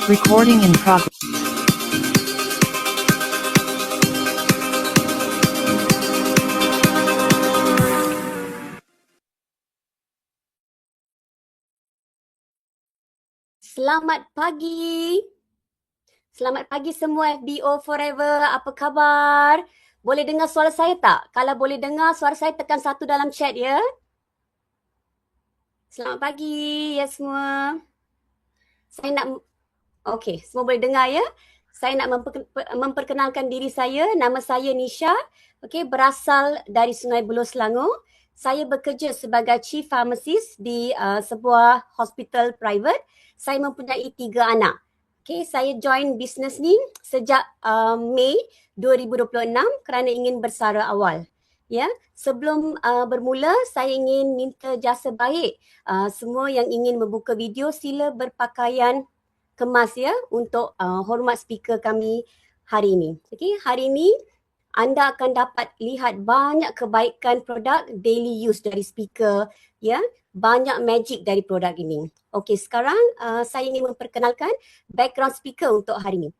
Recording in progress. Selamat pagi. Selamat pagi semua FBO Forever. Apa khabar? Boleh dengar suara saya tak? Kalau boleh dengar suara saya, tekan 1 dalam chat ya. Selamat pagi ya semua. Saya nak... Okey, semua boleh dengar ya? Saya nak memperkenalkan diri saya. Nama saya Nisha. Okey, berasal dari Sungai Buloh, Selangor. Saya bekerja sebagai Chief Pharmacist di sebuah hospital private. Saya mempunyai 3 anak. Okay, saya join bisnes ni sejak Mei 2026 kerana ingin bersara awal. Ya, sebelum bermula saya ingin minta jasa baik semua yang ingin membuka video sila berpakaian kemas ya untuk hormat speaker kami hari ini. Okay, hari ini anda akan dapat lihat banyak kebaikan produk daily use dari speaker ya, banyak magic dari produk ini. Okey, sekarang saya ingin memperkenalkan background speaker untuk hari ini.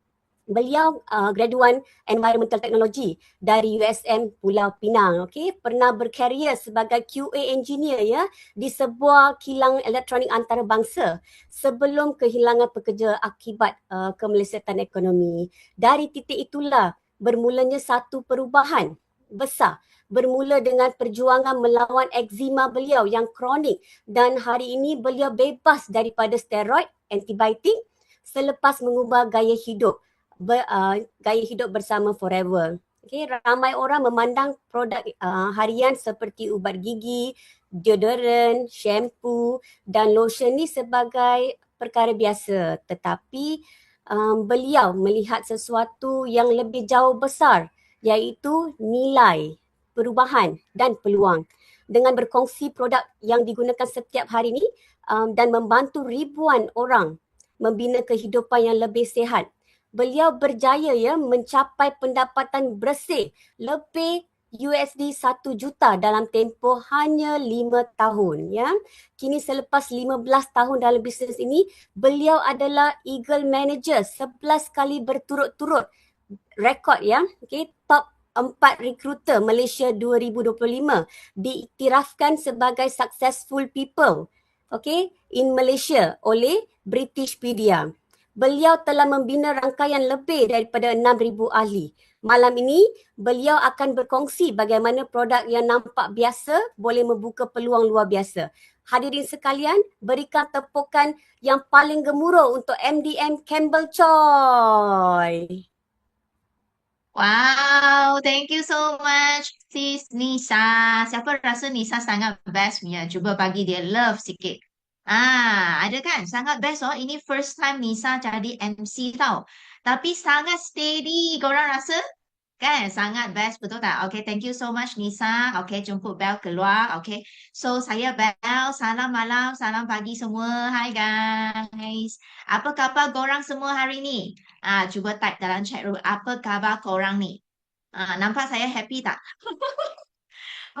Beliau graduan Environmental Technology dari USM Pulau Pinang. Okey, pernah berkarier sebagai QA engineer ya di sebuah kilang elektronik antarabangsa sebelum kehilangan pekerja akibat kemelesatan ekonomi. Dari titik itulah bermulanya satu perubahan besar. Bermula dengan perjuangan melawan eczema beliau yang kronik dan hari ini beliau bebas daripada steroid, antibiotik selepas mengubah gaya hidup bersama Forever. Okay, ramai orang memandang produk harian seperti ubat gigi, deodoran, shampoo dan lotion ni sebagai perkara biasa, tetapi beliau melihat sesuatu yang lebih jauh besar iaitu nilai, perubahan dan peluang. Dengan berkongsi produk yang digunakan setiap hari ini dan membantu ribuan orang membina kehidupan yang lebih sihat. Beliau berjaya ya mencapai pendapatan bersih lebih USD 1 juta dalam tempoh hanya 5 tahun ya. Kini selepas 15 tahun dalam bisnes ini, beliau adalah Eagle Manager 11 kali berturut-turut rekod ya. Okay, top 4 recruiter Malaysia 2025 diiktirafkan sebagai successful people in Malaysia oleh Britishpedia. Beliau telah membina rangkaian lebih daripada 6,000 ahli. Malam ini, beliau akan berkongsi bagaimana produk yang nampak biasa boleh membuka peluang luar biasa. Hadirin sekalian, berikan tepukan yang paling gemuruh untuk MDM Campbell Choi. Wow, thank you so much, Sis Nisa. Siapa rasa Nisa sangat best punya? Cuba bagi dia love sikit. Ada kan? Sangat best oh. Ini first time Nisa jadi MC tau. Tapi sangat steady. Korang rasa? Kan? Sangat best, betul tak? Okay, thank you so much Nisa. Okay, jemput Bel keluar. Okay, so saya Bel. Salam malam, salam pagi semua. Hai guys. Apa khabar korang semua hari ni? Cuba type dalam chat room. Apa khabar korang ni? Nampak saya happy tak?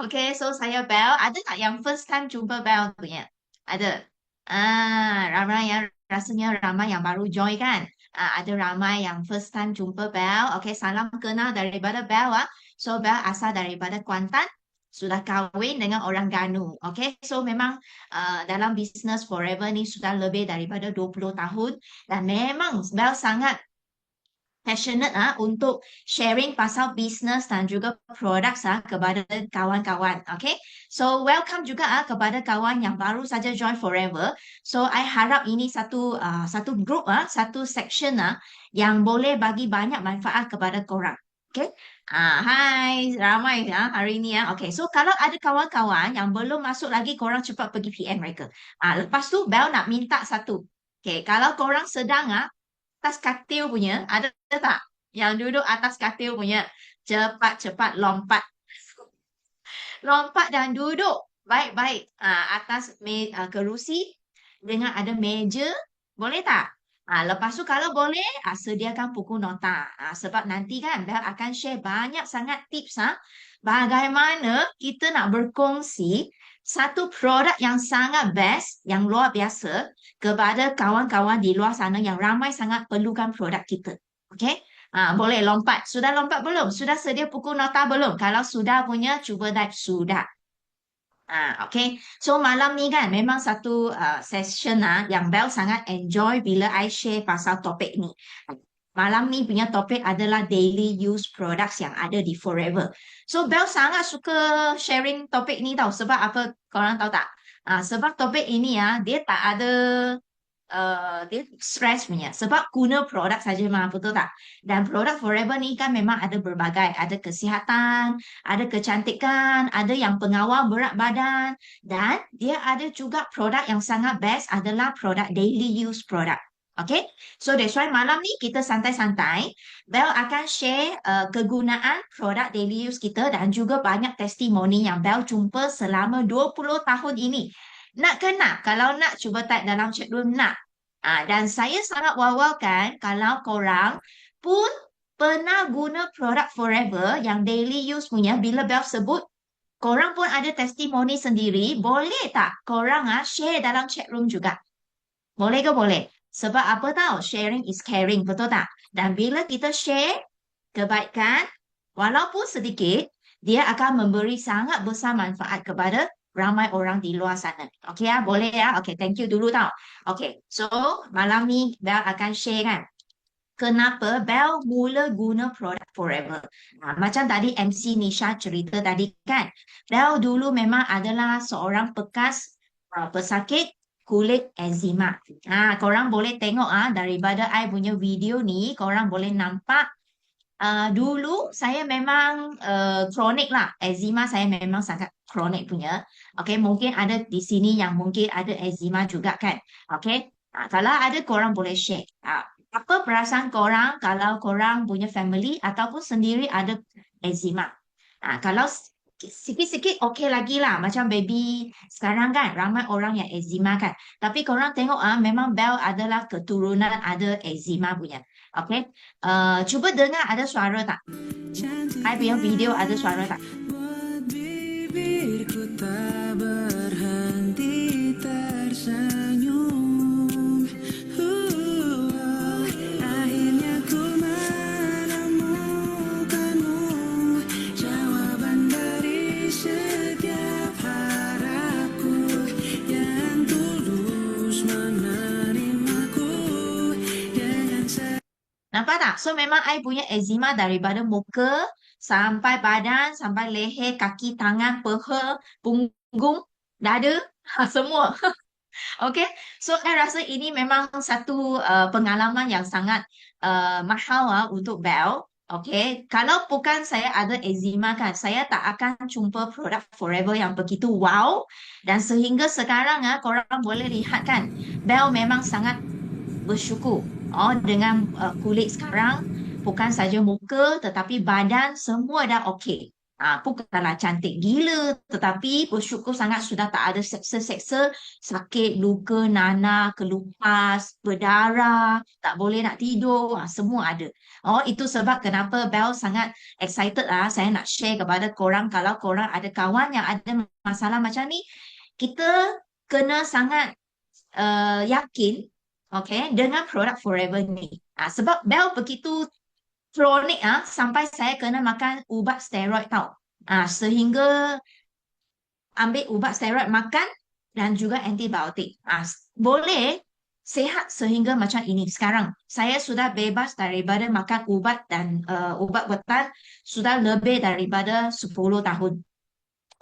Okay, so saya Bel. Ada tak yang first time jumpa Bel punya? Ada. Ramai yang rasanya ramai yang baru join kan? Ada ramai yang first time jumpa Bel. Okay, salam kenal daripada Bel. So Bel asal daripada Kuantan. Sudah kahwin dengan orang Ganu. Okay, so memang dalam bisnes Forever ni sudah lebih daripada 20 tahun. Dan memang Bel sangat passionate untuk sharing pasal bisnes dan juga produk kepada kawan-kawan. Okay, so welcome juga kepada kawan yang baru saja join Forever. So I harap ini satu group satu section yang boleh bagi banyak manfaat kepada korang. Okay, hai ramai hari ini Okay, so kalau ada kawan-kawan yang belum masuk lagi, korang cepat pergi PM mereka. Lepas tu Bel nak minta satu. Okay, kalau korang sedang atas katil punya, ada tak? Yang duduk atas katil punya, cepat-cepat lompat. Lompat dan duduk baik-baik atas kerusi dengan ada meja. Boleh tak? Lepas tu kalau boleh, sediakan buku nota. Sebab nanti kan Bel akan share banyak sangat tips bagaimana kita nak berkongsi satu produk yang sangat best, yang luar biasa kepada kawan-kawan di luar sana yang ramai sangat perlukan produk kita. Okay? Boleh lompat. Sudah lompat belum? Sudah sedia buku nota belum? Kalau sudah punya, cuba type sudah. Okay. So malam ni kan memang satu session yang Bel sangat enjoy bila I share pasal topik ni. Malam ni punya topik adalah daily use products yang ada di Forever. So Bel sangat suka sharing topik ni tau. Sebab apa korang tahu tak? Sebab topik ini dia tak ada dia stress punya sebab guna produk saja betul tak? Dan produk Forever ni kan memang ada berbagai, ada kesihatan, ada kecantikan, ada yang pengawal berat badan dan dia ada juga produk yang sangat best adalah produk daily use product. Okay, so that's why malam ni kita santai-santai. Bel akan share kegunaan produk daily use kita dan juga banyak testimoni yang Bel jumpa selama 20 tahun ini. Nak ke nak? Kalau nak, cuba type dalam chat room nak. Dan saya sangat wawakan kalau korang pun pernah guna produk Forever yang daily use punya bila Bel sebut, korang pun ada testimoni sendiri, boleh tak korang share dalam chat room juga? Boleh ke boleh? Sebab apa tahu? Sharing is caring, betul tak? Dan bila kita share kebaikan, walaupun sedikit, dia akan memberi sangat besar manfaat kepada ramai orang di luar sana. Okey boleh Okey, thank you dulu tau. Okey, so malam ni Bel akan share kan kenapa Bel mula guna produk Forever. Macam tadi MC Nisha cerita tadi kan, Bel dulu memang adalah seorang bekas pesakit kulit eczema. Korang boleh tengok daripada I punya video ni, korang boleh nampak dulu saya memang kronik lah. Eczema saya memang sangat kronik punya. Okay, mungkin ada di sini yang mungkin ada eczema juga kan. Okay, kalau ada korang boleh share. Apa perasaan korang kalau korang punya family ataupun sendiri ada eczema. Kalau sikit-sikit okey lagi lah. Macam baby sekarang kan ramai orang yang eczema kan. Tapi korang tengok memang Bel adalah keturunan ada eczema punya. Okay. Cuba dengar ada suara tak? I punya video ada suara tak? Bibirku tak berhenti tersenyum. Akhirnya ku menemukanmu, jawaban dari setiap harapku, yang tulus menerimaku dengan Nampak tak? So memang I punya eczema daripada muka sampai badan, sampai leher, kaki, tangan, peha, punggung, dada, semua. Okay, so I rasa ini memang satu pengalaman yang sangat mahal untuk Bel. Okay, kalau bukan saya ada eczema kan, saya tak akan jumpa produk Forever yang begitu wow. Dan sehingga sekarang korang boleh lihat kan, Bel memang sangat bersyukur dengan kulit sekarang, bukan saja muka tetapi badan semua dah okey. Bukanlah cantik gila tetapi bersyukur sangat sudah tak ada seksa-seksa, sakit, luka, nanah, kelupas, berdarah, tak boleh nak tidur, semua ada. Itu sebab kenapa Bel sangat excited saya nak share kepada korang. Kalau korang ada kawan yang ada masalah macam ni, kita kena sangat yakin dengan produk Forever ni. Sebab Bel begitu kronik sampai saya kena makan ubat steroid tau. Sehingga ambil ubat steroid makan dan juga antibiotik. Boleh sihat sehingga macam ini. Sekarang saya sudah bebas daripada makan ubat dan ubat-ubatan sudah lebih daripada 10 tahun.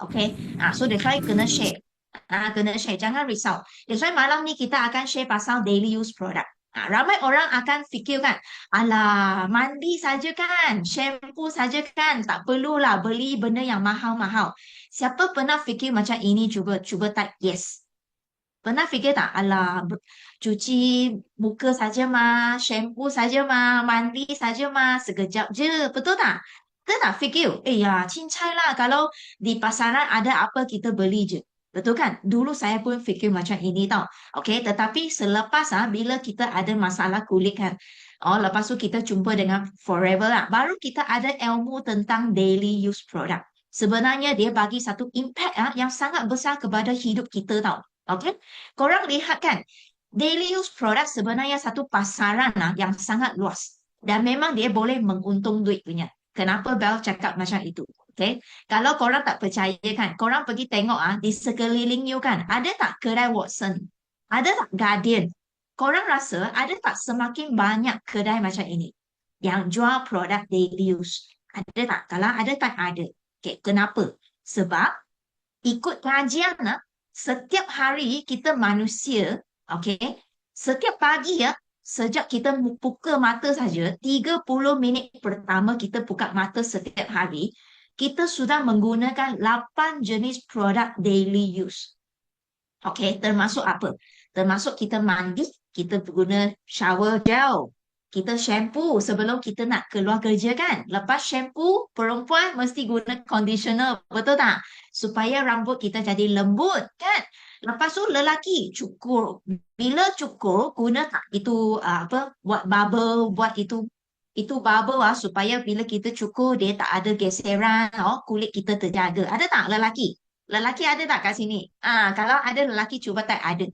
Okay. So that's why kena share. Kena share, jangan risau. That's why malam ni kita akan share pasal daily use product. Ramai orang akan fikir kan, alah mandi saja kan, shampoo saja kan, tak perlulah beli benda yang mahal-mahal. Siapa pernah fikir macam ini? Cuba type yes. Pernah fikir tak? Alah cuci muka saja mah, shampoo saja mah, mandi saja mah, sekejap je, betul tak? Kita tak fikir, ya cincai lah kalau di pasaran ada apa kita beli je. Betul kan? Dulu saya pun fikir macam ini tau. Okay, tetapi selepas bila kita ada masalah kulit kan, lepas tu kita jumpa dengan Forever lah. Baru kita ada ilmu tentang daily use product. Sebenarnya dia bagi satu impact yang sangat besar kepada hidup kita tau. Okay? Korang lihat kan, daily use product sebenarnya satu pasaran yang sangat luas. Dan memang dia boleh menguntung duit punya. Kenapa Bel cakap macam itu? Okay? Kalau korang tak percaya kan, korang pergi tengok di sekeliling you kan, ada tak kedai Watson? Ada tak Guardian? Korang rasa ada tak semakin banyak kedai macam ini yang jual produk daily use? Ada tak? Kalau ada tak ada. Okay, kenapa? Sebab ikut kajian setiap hari kita manusia, okay, setiap pagi sejak kita buka mata saja, 30 minit pertama kita buka mata setiap hari, kita sudah menggunakan 8 jenis produk daily use. Okay, termasuk apa? Termasuk kita mandi, kita guna shower gel, kita shampoo sebelum kita nak keluar kerja kan. Lepas shampoo, perempuan mesti guna conditioner, betul tak? Supaya rambut kita jadi lembut kan. Lepas tu lelaki cukur. Bila cukur, guna tak itu buat bubble, buat itu bubble supaya bila kita cukur dia tak ada geseran, kulit kita terjaga. Ada tak lelaki? Lelaki ada tak kat sini? Kalau ada lelaki cuba tak ada.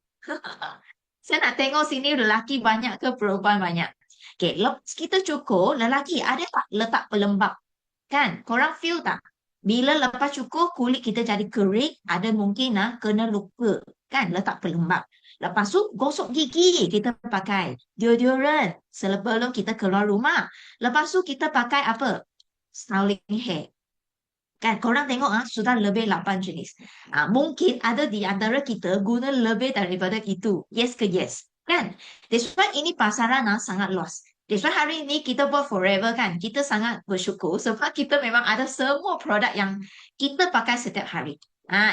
Saya nak tengok sini lelaki banyak ke perempuan banyak. Okay, lepas kita cukur, lelaki ada tak letak pelembab? Kan? Korang feel tak? Bila lepas cukur, kulit kita jadi kering, ada mungkin kena luka. Kan? Letak pelembab. Lepas tu, gosok gigi kita pakai. Deodorant sebelum kita keluar rumah. Lepas tu, kita pakai apa? Styling hair. Kan, korang tengok sudah lebih 8 jenis. Mungkin ada di antara kita guna lebih daripada itu. Yes ke yes? Kan? That's why ini pasaran sangat luas. That's why hari ini kita buat Forever kan. Kita sangat bersyukur sebab kita memang ada semua produk yang kita pakai setiap hari.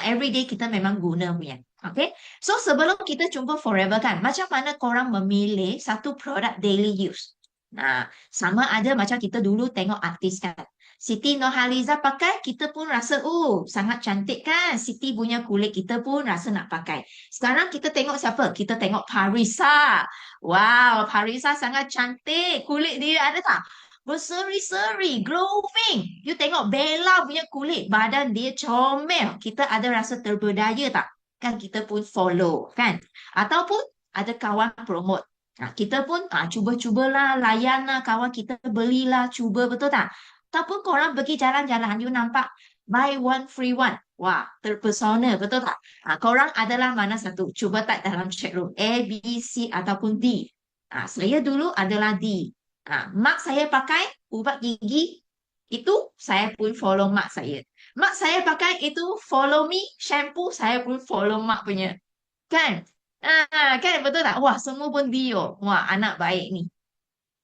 Every day kita memang guna punya. Okay? So sebelum kita jumpa Forever kan, macam mana korang memilih satu produk daily use? Sama ada macam kita dulu tengok artis kan. Siti Nurhaliza pakai, kita pun rasa, sangat cantik kan. Siti punya kulit kita pun rasa nak pakai. Sekarang kita tengok siapa? Kita tengok Parisa. Wow, Parisa sangat cantik. Kulit dia ada tak? Berseri-seri, glowing. You tengok Bella punya kulit, badan dia comel. Kita ada rasa terberdaya tak? Kan kita pun follow, kan? Ataupun ada kawan promote. Kita pun cuba-cubalah, layanlah kawan kita, belilah, cuba, betul tak? Ataupun korang pergi jalan-jalan, you nampak buy one free one. Wah, terpesona, betul tak? Korang adalah mana satu? Cuba tak dalam chat room. A, B, C ataupun D. Saya dulu adalah D. Mak saya pakai ubat gigi, itu saya pun follow mak saya. Mak saya pakai itu follow me, shampoo saya pun follow mak punya. Kan? Kan betul tak? Wah, semua pun Dio. Wah, anak baik ni.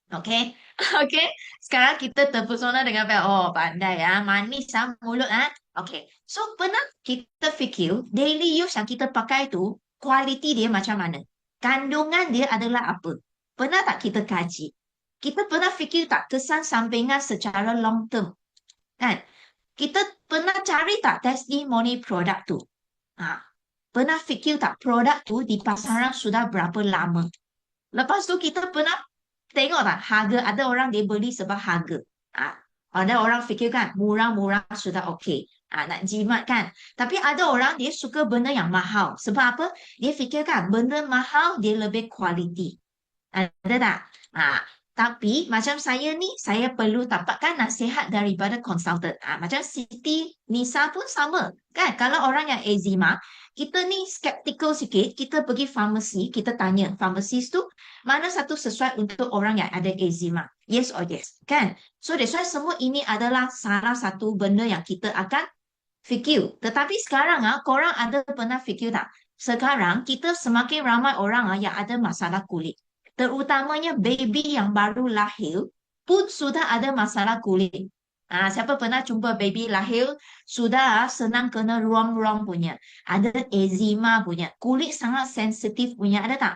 Okay, okay. Sekarang kita terpesona dengan pandai manis mulut Okay. So pernah kita fikir daily use yang kita pakai tu kualiti dia macam mana? Kandungan dia adalah apa? Pernah tak kita kaji? Kita pernah fikir tak kesan sampingan secara long term? Kan? Kita pernah cari tak testimoni produk tu? Pernah fikir tak produk tu di pasaran sudah berapa lama? Lepas tu kita pernah tengok tak harga, ada orang dia beli sebab harga. Ada orang fikir kan murah-murah sudah okey. Nak jimat kan. Tapi ada orang dia suka benda yang mahal. Sebab apa? Dia fikir kan benda mahal dia lebih kualiti. Ada tak? Tapi macam saya ni, saya perlu dapatkan nasihat daripada konsultan. Macam Siti Nisa pun sama. Kan? Kalau orang yang eczema, kita ni skeptical sikit, kita pergi farmasi, kita tanya farmasis tu, mana satu sesuai untuk orang yang ada eczema? Yes or yes? Kan? So that's why semua ini adalah salah satu benda yang kita akan fikir. Tetapi sekarang korang ada pernah fikir tak? Sekarang kita semakin ramai orang yang ada masalah kulit. Terutamanya baby yang baru lahir pun sudah ada masalah kulit. Siapa pernah jumpa baby lahir sudah senang kena ruam-ruam punya. Ada eczema punya. Kulit sangat sensitif punya. Ada tak?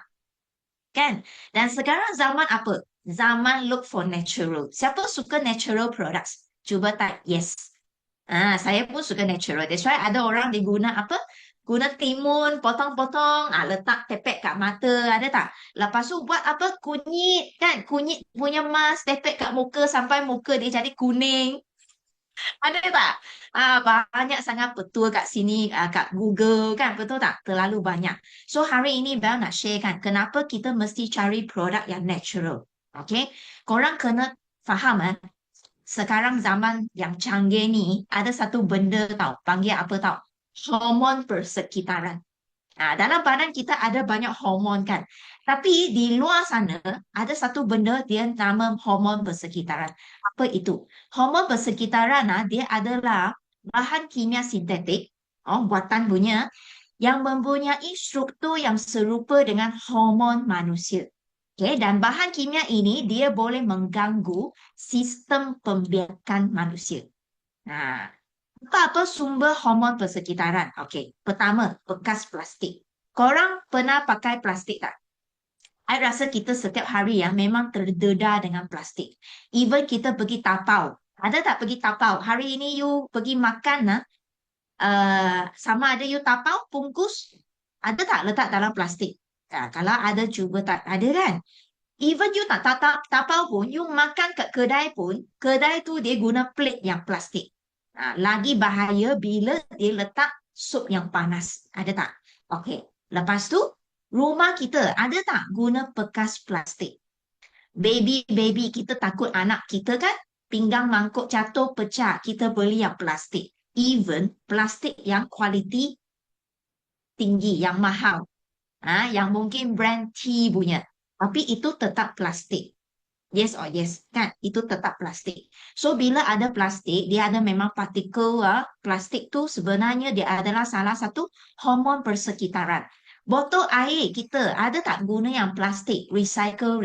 Kan? Dan sekarang zaman apa? Zaman look for natural. Siapa suka natural products? Cuba type yes. Saya pun suka natural. That's why ada orang dia guna apa? Guna timun, potong-potong, letak tepek kat mata, ada tak? Lepas tu buat apa? Kunyit kan? Kunyit punya mask, tepek kat muka sampai muka dia jadi kuning. Ada tak? Banyak sangat betul kat sini, kat Google kan, betul tak? Terlalu banyak. So hari ini Bel nak share kan, kenapa kita mesti cari produk yang natural. Okay? Korang kena faham sekarang zaman yang canggih ni, ada satu benda tau, panggil apa tau? Hormon persekitaran. Dalam badan kita ada banyak hormon kan. Tapi di luar sana ada satu benda dia nama hormon persekitaran. Apa itu? Hormon persekitaran dia adalah bahan kimia sintetik, buatan punya yang mempunyai struktur yang serupa dengan hormon manusia. Okay, dan bahan kimia ini dia boleh mengganggu sistem pembiakan manusia. Nah, apa sumber hormon persekitaran? Okey, pertama, bekas plastik. Korang pernah pakai plastik tak? I rasa kita setiap hari memang terdedah dengan plastik. Even kita pergi tapau. Ada tak pergi tapau? Hari ini you pergi makan sama ada you tapau, bungkus. Ada tak letak dalam plastik? Kalau ada cuba tak ada kan? Even you tak tapau pun, you makan kat kedai pun, kedai tu dia guna plate yang plastik. Lagi bahaya bila dia letak sup yang panas. Ada tak? Okey. Lepas tu, rumah kita ada tak guna bekas plastik? Baby kita takut anak kita kan? Pinggang mangkuk jatuh pecah. Kita beli yang plastik. Even plastik yang kualiti tinggi, yang mahal. Yang mungkin brand T punya. Tapi itu tetap plastik. Yes or yes, kan? Itu tetap plastik. So, bila ada plastik, dia ada memang partikel. Plastik tu sebenarnya dia adalah salah satu hormon persekitaran. Botol air kita ada tak guna yang plastik? Recycle.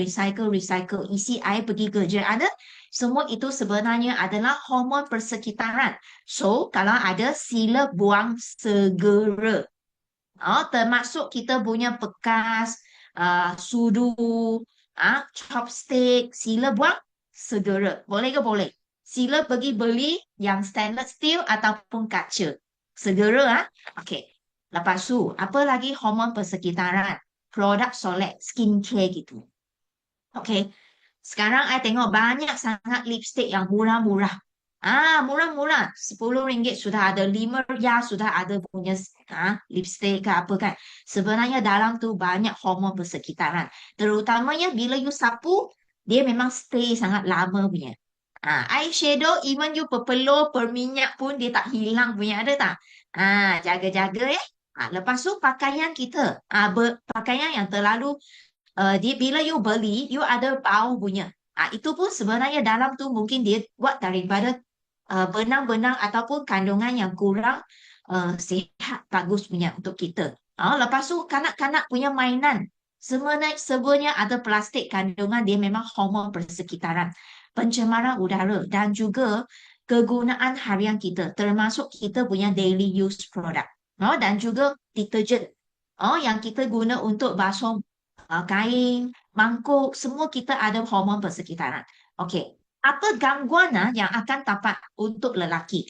Isi air pergi kerja. Ada? Semua itu sebenarnya adalah hormon persekitaran. So, kalau ada, sila buang segera. Termasuk kita punya bekas sudu, chopstick, sila buang segera. Boleh ke boleh? Sila pergi beli yang stainless steel ataupun kaca. Segera. Okey. Lepas tu, apa lagi hormon persekitaran? Produk solek, skincare gitu. Okey. Sekarang I tengok banyak sangat lipstick yang murah-murah. Murah-murah. RM10 sudah ada, RM5 sudah ada punya lipstick ke apa kan. Sebenarnya dalam tu banyak hormon persekitaran. Terutamanya bila you sapu, dia memang stay sangat lama punya. Eyeshadow, even you perpeluh, perminyak pun dia tak hilang punya. Ada tak? Jaga-jaga lepas tu pakaian kita. Pakaian yang terlalu dia bila you beli, you ada bau punya. Itu pun sebenarnya dalam tu mungkin dia buat daripada benang-benang ataupun kandungan yang kurang sihat, bagus punya untuk kita. Lepas tu kanak-kanak punya mainan. Sebenarnya ada plastik kandungan dia memang hormon persekitaran. Pencemaran udara dan juga kegunaan harian kita. Termasuk kita punya daily use product. Dan juga deterjen. Yang kita guna untuk basuh kain, mangkuk, semua kita ada hormon persekitaran. Okey, apa gangguan yang akan dapat untuk lelaki?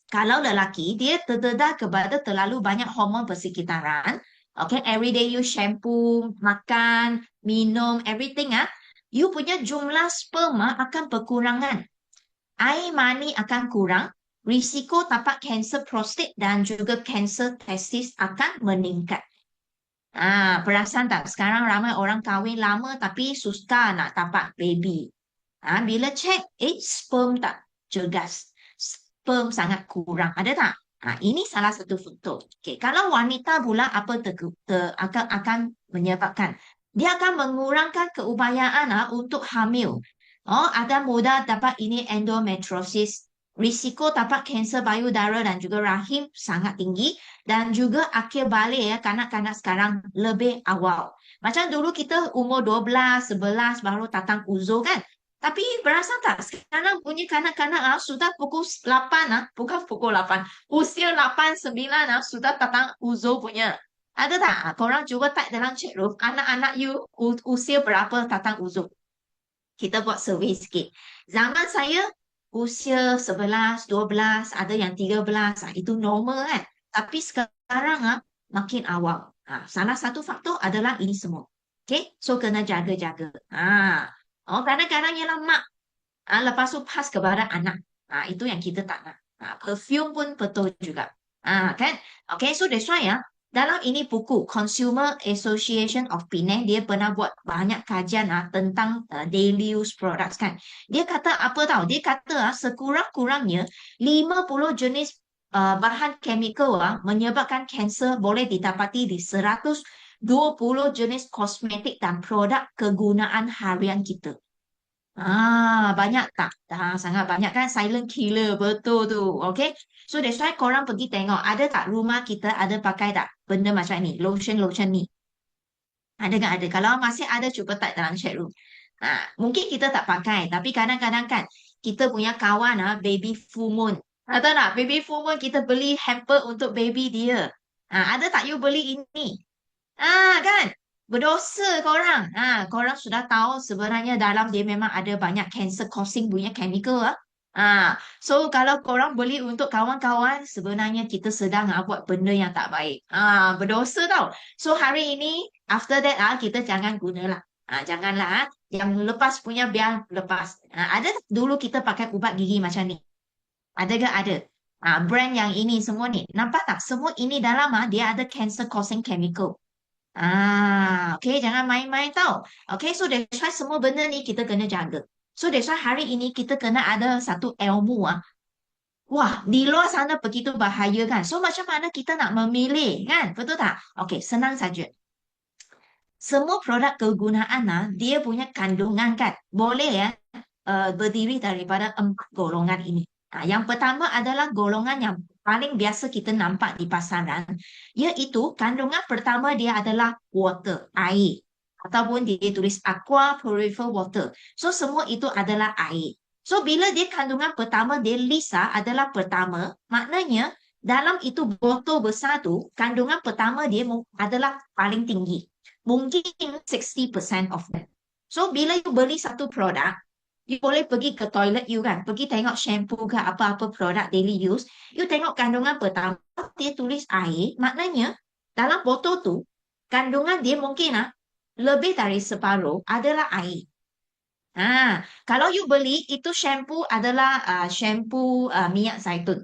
Kalau lelaki, dia terdedah kepada terlalu banyak hormon persekitaran. Okay, everyday you shampoo, makan, minum, everything you punya jumlah sperma akan berkurangan. Air mani akan kurang. Risiko tapak kanser prostat dan juga kanser testis akan meningkat. Perasan tak? Sekarang ramai orang kahwin lama tapi susah nak tapak baby. Bila cek, sperm tak cergas. Sperm sangat kurang. Ada tak? Ini salah satu faktor. Okay. Kalau wanita pula apa akan menyebabkan? Dia akan mengurangkan keupayaan untuk hamil. Ada mudah dapat ini endometriosis. Risiko tapak kanser payudara dan juga rahim sangat tinggi. Dan juga akhir balik kanak-kanak sekarang lebih awal. Macam dulu kita umur 12, 11 baru datang uzur kan. Tapi perasan tak sekarang punya kanak-kanak sudah pukul 8 bukan pukul 8. Usia 8, 9 sudah datang uzur punya. Ada tak? Korang cuba type dalam chat room anak-anak you usia berapa datang uzur. Kita buat survey sikit. Zaman saya usia 11, 12, ada yang 13. Itu normal kan. Tapi sekarang sekarang makin awal. Salah satu faktor adalah ini semua. Okay, so kena jaga-jaga. Kadang-kadang ialah mak lepas tu pas kepada anak. Itu yang kita tak nak. Perfume pun betul juga. Kan? Okay, so that's why dalam ini buku Consumer Association of Penang, dia pernah buat banyak kajian tentang daily use products kan. Dia kata apa tahu? Dia kata sekurang-kurangnya 50 jenis bahan chemical menyebabkan kanser boleh didapati di 120 jenis kosmetik dan produk kegunaan harian kita. Banyak tak? Sangat banyak kan? Silent killer, betul tu. Okay? So that's why korang pergi tengok, ada tak rumah kita ada pakai tak benda macam ni? Lotion ni. Ada tak ada? Kalau masih ada, cuba type dalam chat room. Mungkin kita tak pakai, tapi kadang-kadang kan, kita punya kawan baby full moon. Tahu tak? Baby full moon kita beli hamper untuk baby dia. Ada tak you beli ini? Kan? Berdosa korang. Korang sudah tahu sebenarnya dalam dia memang ada banyak cancer causing punya chemical. So kalau korang beli untuk kawan-kawan, sebenarnya kita sedang buat benda yang tak baik. Berdosa tau. So hari ini, after that kita jangan gunalah. Janganlah. Yang lepas punya biar lepas. Ada tak dulu kita pakai ubat gigi macam ni? Ada ke? Ada. Brand yang ini semua ni. Nampak tak? Semua ini dalam dia ada cancer causing chemical. Okay, jangan main-main tau. Okay, so that's why semua benda ni kita kena jaga. So that's why hari ini kita kena ada satu ilmu Wah, di luar sana begitu bahaya kan. So macam mana kita nak memilih kan? Betul tak? Okay, senang saja. Semua produk kegunaan dia punya kandungan kan. Boleh berdiri daripada 4 golongan ini. Yang pertama adalah golongan yang paling biasa kita nampak di pasaran, iaitu kandungan pertama dia adalah water, air. Ataupun dia tulis aqua purified water. So semua itu adalah air. So bila dia kandungan pertama, dia list adalah pertama, maknanya dalam itu botol besar tu, kandungan pertama dia adalah paling tinggi. Mungkin 60% of them. So bila you beli satu produk, you boleh pergi ke toilet you kan, pergi tengok shampoo ke apa-apa produk daily use, you tengok kandungan pertama, dia tulis air, maknanya dalam botol tu, kandungan dia mungkin lebih dari separuh adalah air. Kalau you beli, itu shampoo adalah shampoo minyak zaitun.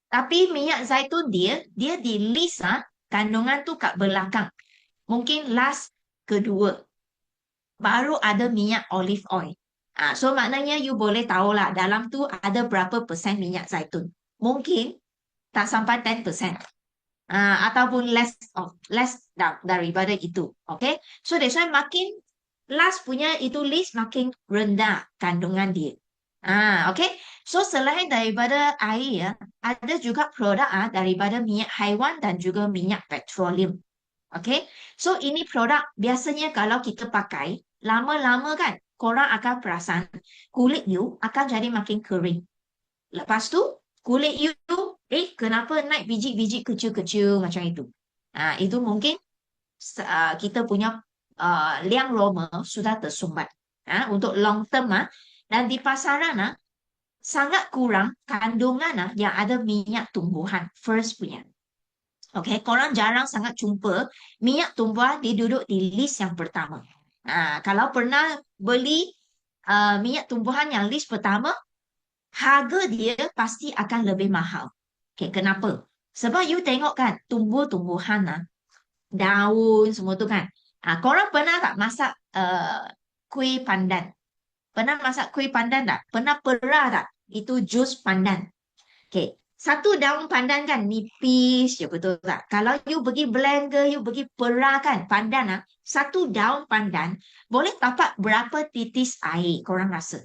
Tapi minyak zaitun dia di list kandungan tu kat belakang. Mungkin last kedua. Baru ada minyak olive oil. So maknanya you boleh tahulah dalam tu ada berapa persen minyak zaitun. Mungkin tak sampai 10%. Ataupun less daripada itu. Okay? So that's why makin last punya itu list makin rendah kandungan dia. Okay? So selain daripada air ada juga produk daripada minyak haiwan dan juga minyak petroleum. Okay? So ini produk biasanya kalau kita pakai lama-lama kan korang akan perasan kulit you akan jadi makin kering. Lepas tu, kulit you kenapa naik biji-biji kecil-kecil macam itu? Itu mungkin kita punya liang Roma sudah tersumbat. Untuk long term dan di pasaran sangat kurang kandungan yang ada minyak tumbuhan first punya. Okay, korang jarang sangat jumpa minyak tumbuhan dia duduk di list yang pertama. Kalau pernah beli minyak tumbuhan yang list pertama, harga dia pasti akan lebih mahal. Okay, kenapa? Sebab you tengok kan, tumbuh-tumbuhan, daun semua tu kan. Korang pernah tak masak kuih pandan? Pernah masak kuih pandan tak? Pernah perah tak? Itu jus pandan. Okay. Satu daun pandan kan nipis je, betul tak? Kalau you pergi blend ke, you pergi perah kan pandan satu daun pandan boleh dapat berapa titis air korang rasa?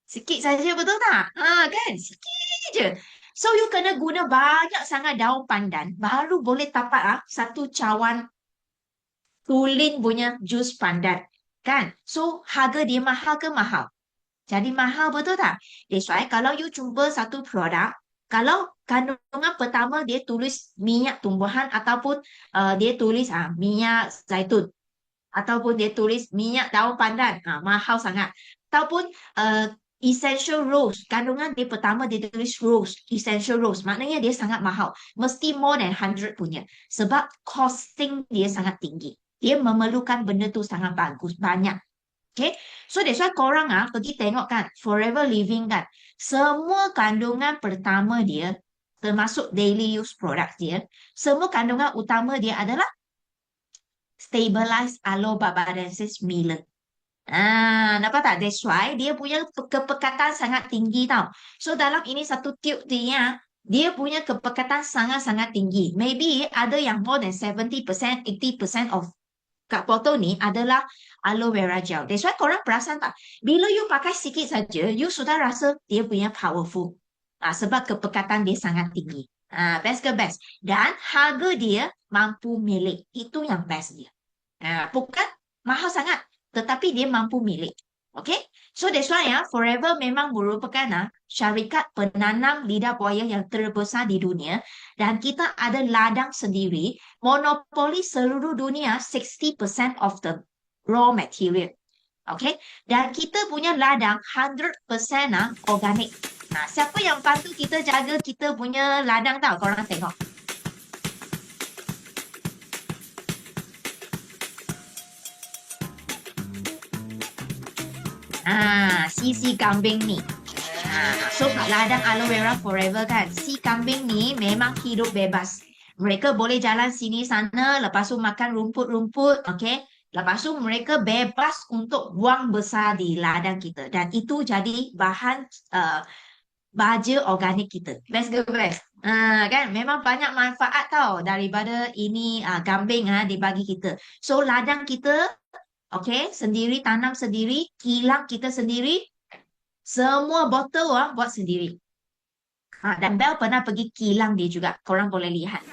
Sikit saja, betul tak? Kan? Sikit je. So you kena guna banyak sangat daun pandan baru boleh dapat satu cawan tulen punya jus pandan. Kan? So harga dia mahal ke mahal? Jadi mahal, betul tak? That's why kalau you jumpa satu produk, kalau kandungan pertama dia tulis minyak tumbuhan ataupun dia tulis minyak zaitun ataupun dia tulis minyak daun pandan, mahal sangat. Ataupun Essential rose. Kandungan dia pertama dia tulis rose. Essential rose. Maknanya dia sangat mahal. Mesti more than 100 punya. Sebab costing dia sangat tinggi. Dia memerlukan benda tu sangat bagus. Banyak. Okay. So that's why korang pergi tengok kan. Forever Living kan. Semua kandungan pertama dia. Termasuk daily use product dia. Semua kandungan utama dia adalah stabilize Alobabadensis Milen. Nampak tak? That's why dia punya kepekatan sangat tinggi tau. So dalam ini satu tube dia punya kepekatan sangat-sangat tinggi. Maybe ada yang more than 70%, 80% of kat botol ni adalah aloe vera gel. That's why korang perasan tak? Bila you pakai sikit saja, you sudah rasa dia punya powerful. Sebab kepekatan dia sangat tinggi. Best ke best. Dan harga dia mampu milik. Itu yang best dia. Bukan mahal sangat. Tetapi dia mampu milik. Okay? So that's why Forever memang merupakan syarikat penanam lidah buaya yang terbesar di dunia. Dan kita ada ladang sendiri. Monopoli seluruh dunia 60% of the raw material. Okay? Dan kita punya ladang 100% organik. Siapa yang bantu kita jaga kita punya ladang tau? Korang tengok. Si kambing ni. So kat ladang aloe vera Forever kan, si kambing ni memang hidup bebas. Mereka boleh jalan sini sana, lepas tu makan rumput-rumput, okay? Lepas tu mereka bebas untuk buang besar di ladang kita. Dan itu jadi bahan baja organik kita. Best ke best? Kan memang banyak manfaat tau daripada ini kambing dibagi kita. So ladang kita, okay, sendiri, tanam sendiri, kilang kita sendiri, semua botol buat sendiri. Dan Bel pernah pergi kilang dia juga. Korang boleh lihat.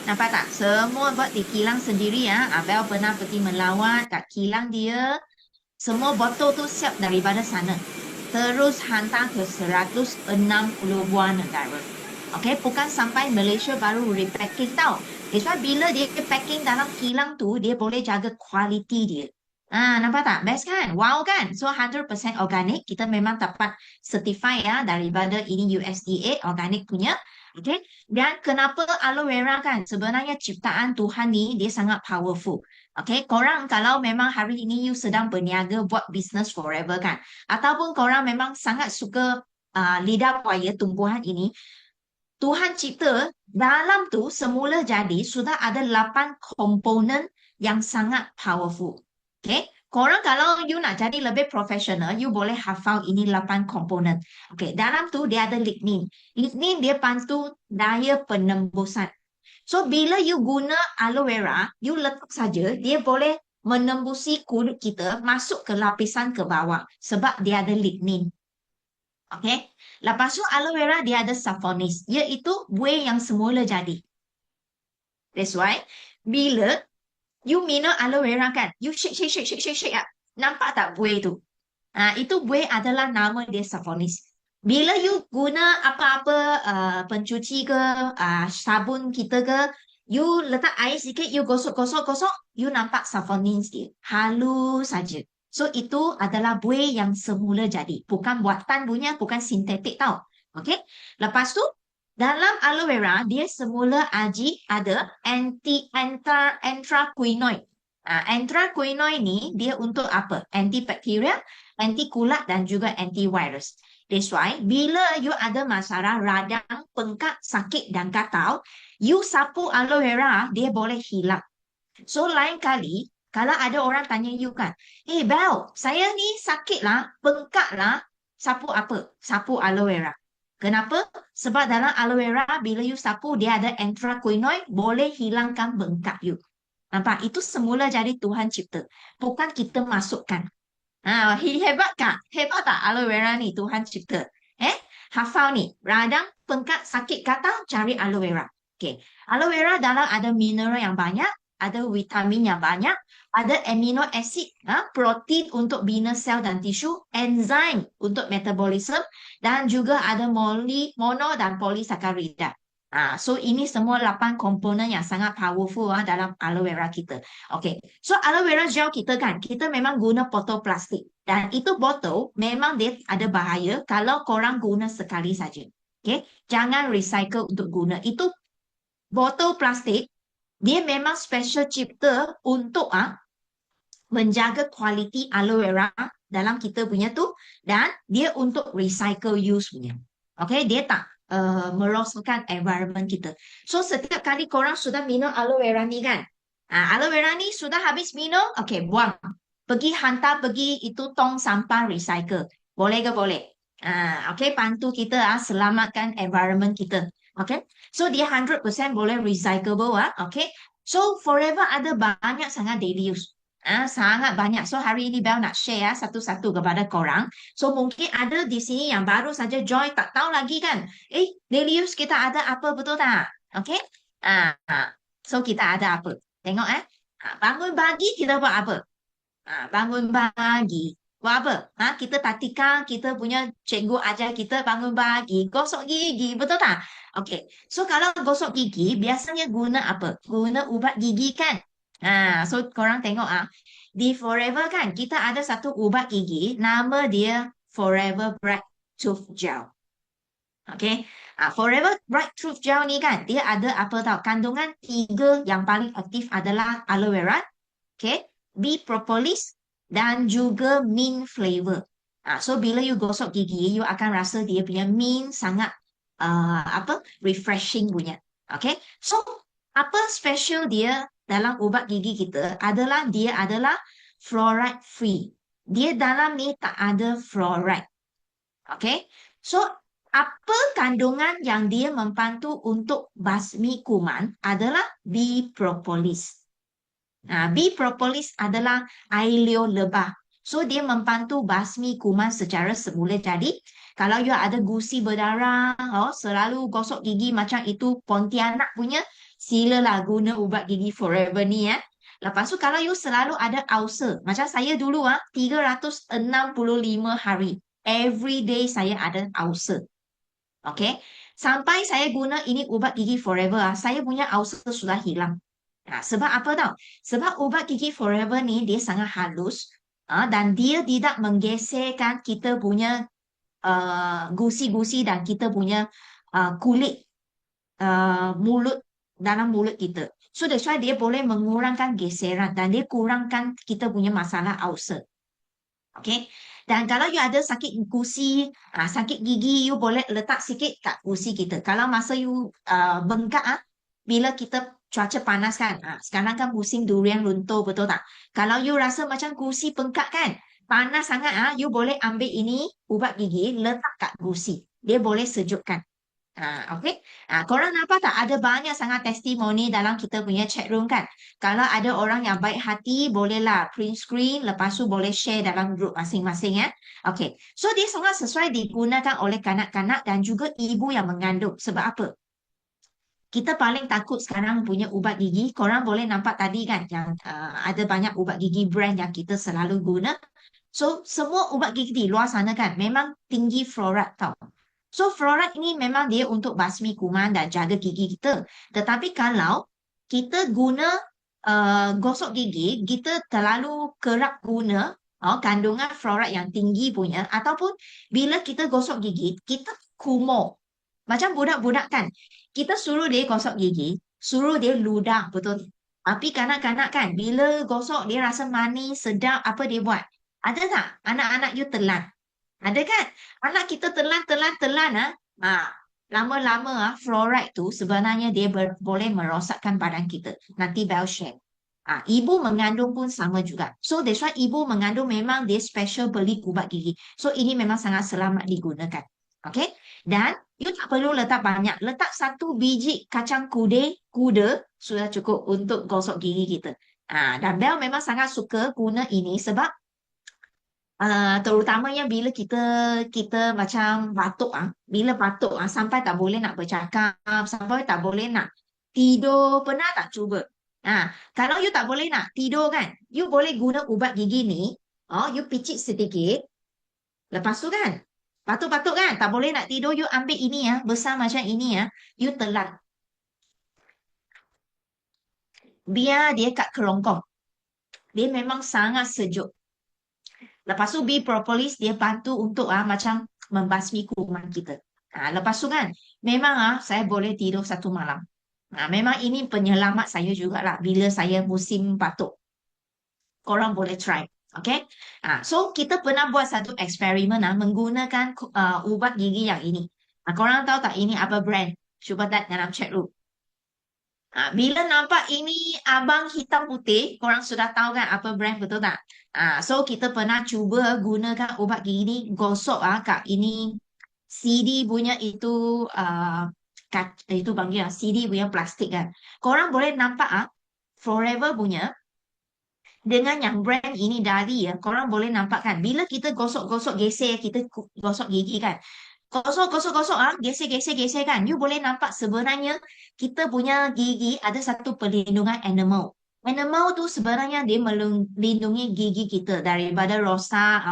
Nampak tak? Semua buat di kilang sendiri Abel pernah pergi melawat kat kilang dia. Semua botol tu siap daripada sana. Terus hantar ke 160 buah negara. Okay, bukan sampai Malaysia baru repacking tau. That's why bila dia packing dalam kilang tu, dia boleh jaga kualiti dia. Nampak tak? Best kan? Wow kan? So 100% organik. Kita memang dapat certify daripada ini USDA organik punya. Okay? Dan kenapa aloe vera kan? Sebenarnya ciptaan Tuhan ni dia sangat powerful. Okay? Korang kalau memang hari ini you sedang berniaga buat business Forever kan? Ataupun korang memang sangat suka lidah buaya tumbuhan ini. Tuhan cipta dalam tu semula jadi sudah ada 8 komponen yang sangat powerful. Okay? Korang kalau you nak jadi lebih profesional, you boleh hafal ini 8 komponen. Okay, dalam tu dia ada lignin. Lignin dia bantu daya penembusan. So, bila you guna aloe vera, you letak saja, dia boleh menembusi kulit kita masuk ke lapisan ke bawah. Sebab dia ada lignin. Okay. Lepas tu aloe vera dia ada saponis. Iaitu buih yang semula jadi. That's why, bila you minum aloe vera kan, you shake. Nampak tak buih tu? Itu buih adalah nama dia saponis. Bila you guna apa-apa pencuci ke, sabun kita ke, you letak air sikit, you gosok, you nampak saponis dia. Halus saja. So, itu adalah buih yang semula jadi. Bukan buatan punya, bukan sintetik tau. Okay? Lepas tu, dalam aloe vera, dia semula ada anthraquinoid. Anthraquinoid ni, dia untuk apa? Antibakteria, anti kulat dan juga antivirus. That's why, bila you ada masalah radang, bengkak, sakit dan gatal, you sapu aloe vera, dia boleh hilang. So, lain kali, kalau ada orang tanya you kan, Bel, saya ni sakit lah, bengkak lah, sapu apa? Sapu aloe vera. Kenapa? Sebab dalam aloe vera, bila you sapu, dia ada anthraquinoid, boleh hilangkan bengkak you. Nampak? Itu semula jadi Tuhan cipta. Bukan kita masukkan. Hebat kan? Hebat tak aloe vera ni Tuhan cipta? Hafal ni. Radang, bengkak, sakit gatal, cari aloe vera. Okay. Aloe vera dalam ada mineral yang banyak. ada vitamin yang banyak, ada amino acid, protein untuk bina sel dan tisu, enzim untuk metabolisme, dan juga ada mono dan polisakarida. So ini semua 8 komponen yang sangat powerful dalam aloe vera kita. Okay, so aloe vera gel kita kan, kita memang guna botol plastik. Dan itu botol memang dia ada bahaya kalau korang guna sekali saja. Okay, jangan recycle untuk guna. Itu botol plastik, dia memang special cipta untuk menjaga kualiti aloe vera dalam kita punya tu, dan dia untuk recycle use punya. Okay, dia tak merosakkan environment kita. So setiap kali korang sudah minum aloe vera ni kan, aloe vera ni sudah habis minum, okay, buang. Pergi hantar pergi itu tong sampah recycle. Boleh ke boleh? Okay, bantu kita selamatkan environment kita. Okay, so dia 100% boleh recyclable. Okay, so forever ada banyak sangat daily use. Sangat banyak. So hari ini Bel nak share satu-satu kepada korang. So mungkin ada di sini yang baru saja join, tak tahu lagi kan. Daily use kita ada apa, betul tak? Okay. So kita ada apa? Tengok bangun pagi kita buat apa? Bangun pagi buat apa? Kita taktikal kita punya cikgu ajar kita bangun pagi gosok gigi, betul tak? Okay. So kalau gosok gigi biasanya guna apa? Guna ubat gigi kan? So korang tengok di Forever kan kita ada satu ubat gigi nama dia Forever Bright Tooth Gel. Okay, Forever Bright Tooth Gel ni kan dia ada apa tahu? Kandungan 3 yang paling aktif adalah aloe vera, okay, bee propolis dan juga mint flavor. So bila you gosok gigi, you akan rasa dia punya mint sangat refreshing punya. Okay, so apa special dia dalam ubat gigi kita adalah dia adalah fluoride free. Dia dalam ni tak ada fluoride. Okay, so apa kandungan yang dia membantu untuk basmi kuman adalah bee propolis. Bee propolis adalah ailio lebah. So dia membantu basmi kuman secara semula. Jadi kalau you ada gusi berdarah, selalu gosok gigi macam itu Pontianak punya, silalah guna ubat gigi Forever ni Lepas tu kalau you selalu ada ulcer, macam saya dulu 365 hari. Every day saya ada ulcer. Okay, sampai saya guna ini ubat gigi Forever saya punya ulcer sudah hilang. Sebab apa tahu? Sebab ubat gigi Forever ni dia sangat halus dan dia tidak menggeserkan kita punya gusi-gusi dan kita punya kulit mulut dalam mulut kita. So that's why dia boleh mengurangkan geseran dan dia kurangkan kita punya masalah ulcer. Okay. Dan kalau you ada sakit gusi, sakit gigi, you boleh letak sikit kat gusi kita. Kalau masa you bengkak, bila kita cuaca panas kan, sekarang kan musim durian runtuh, betul tak? Kalau you rasa macam gusi bengkak kan, panas sangat, you boleh ambil ini ubat gigi, letak kat gusi. Dia boleh sejukkan. Okay. Korang nampak tak? Ada banyak sangat testimoni dalam kita punya chat room kan? Kalau ada orang yang baik hati, bolehlah print screen, lepas tu boleh share dalam group masing-masing Okay. So dia sangat sesuai digunakan oleh kanak-kanak dan juga ibu yang mengandung. Sebab apa? Kita paling takut sekarang punya ubat gigi. Korang boleh nampak tadi kan yang ada banyak ubat gigi brand yang kita selalu guna. So semua ubat gigi di luar sana kan memang tinggi fluoride tau. So fluoride ini memang dia untuk basmi kuman dan jaga gigi kita. Tetapi kalau kita guna gosok gigi, kita terlalu kerap guna kandungan fluoride yang tinggi punya, ataupun bila kita gosok gigi, kita kumur. Macam budak-budak kan, kita suruh dia gosok gigi, suruh dia ludah, betul. Tapi kanak-kanak kan, bila gosok dia rasa manis, sedap, apa dia buat? Ada tak anak-anak you telan? Ada kan? Anak kita telan. Lama-lama fluoride tu sebenarnya dia boleh merosakkan badan kita. Nanti Bel share. Ibu mengandung pun sama juga. So that's why ibu mengandung memang dia special beli ubat gigi. So ini memang sangat selamat digunakan. Okay? Dan you tak perlu letak banyak. Letak 1 biji kacang kuda sudah cukup untuk gosok gigi kita. Dan Bel memang sangat suka guna ini sebab terutamanya bila kita macam batuk bila batuk sampai tak boleh nak bercakap, sampai tak boleh nak tidur, pernah tak cuba Kalau you tak boleh nak tidur kan, you boleh guna ubat gigi ni. You picit sedikit. Lepas tu kan, patut-patut kan, tak boleh nak tidur, you ambil ini ya, besar macam ini ya, you telan. Biar dia kat kerongkong. Dia memang sangat sejuk. Lepas tu bee propolis dia bantu untuk macam membasmi kuman kita. Lepas tu kan, memang saya boleh tidur satu malam. Memang ini penyelamat saya jugalah bila saya musim batuk. Korang boleh try. Okay? So, kita pernah buat satu eksperimen menggunakan ubat gigi yang ini. Korang tahu tak ini apa brand? Cuba tak dalam chat room. Bila nampak ini abang hitam putih, korang sudah tahu kan apa brand, betul tak? So, kita pernah cuba gunakan ubat gigi ini, gosok kat ini CD punya itu itu panggil CD punya plastik kan. Korang boleh nampak Forever punya dengan yang brand ini dari korang boleh nampak kan. Bila kita gosok-gosok geser, kita gosok gigi kan. Gosok-gosok geser-geser kan. You boleh nampak sebenarnya kita punya gigi ada satu perlindungan enamel. Enamel tu sebenarnya dia melindungi gigi kita daripada rosak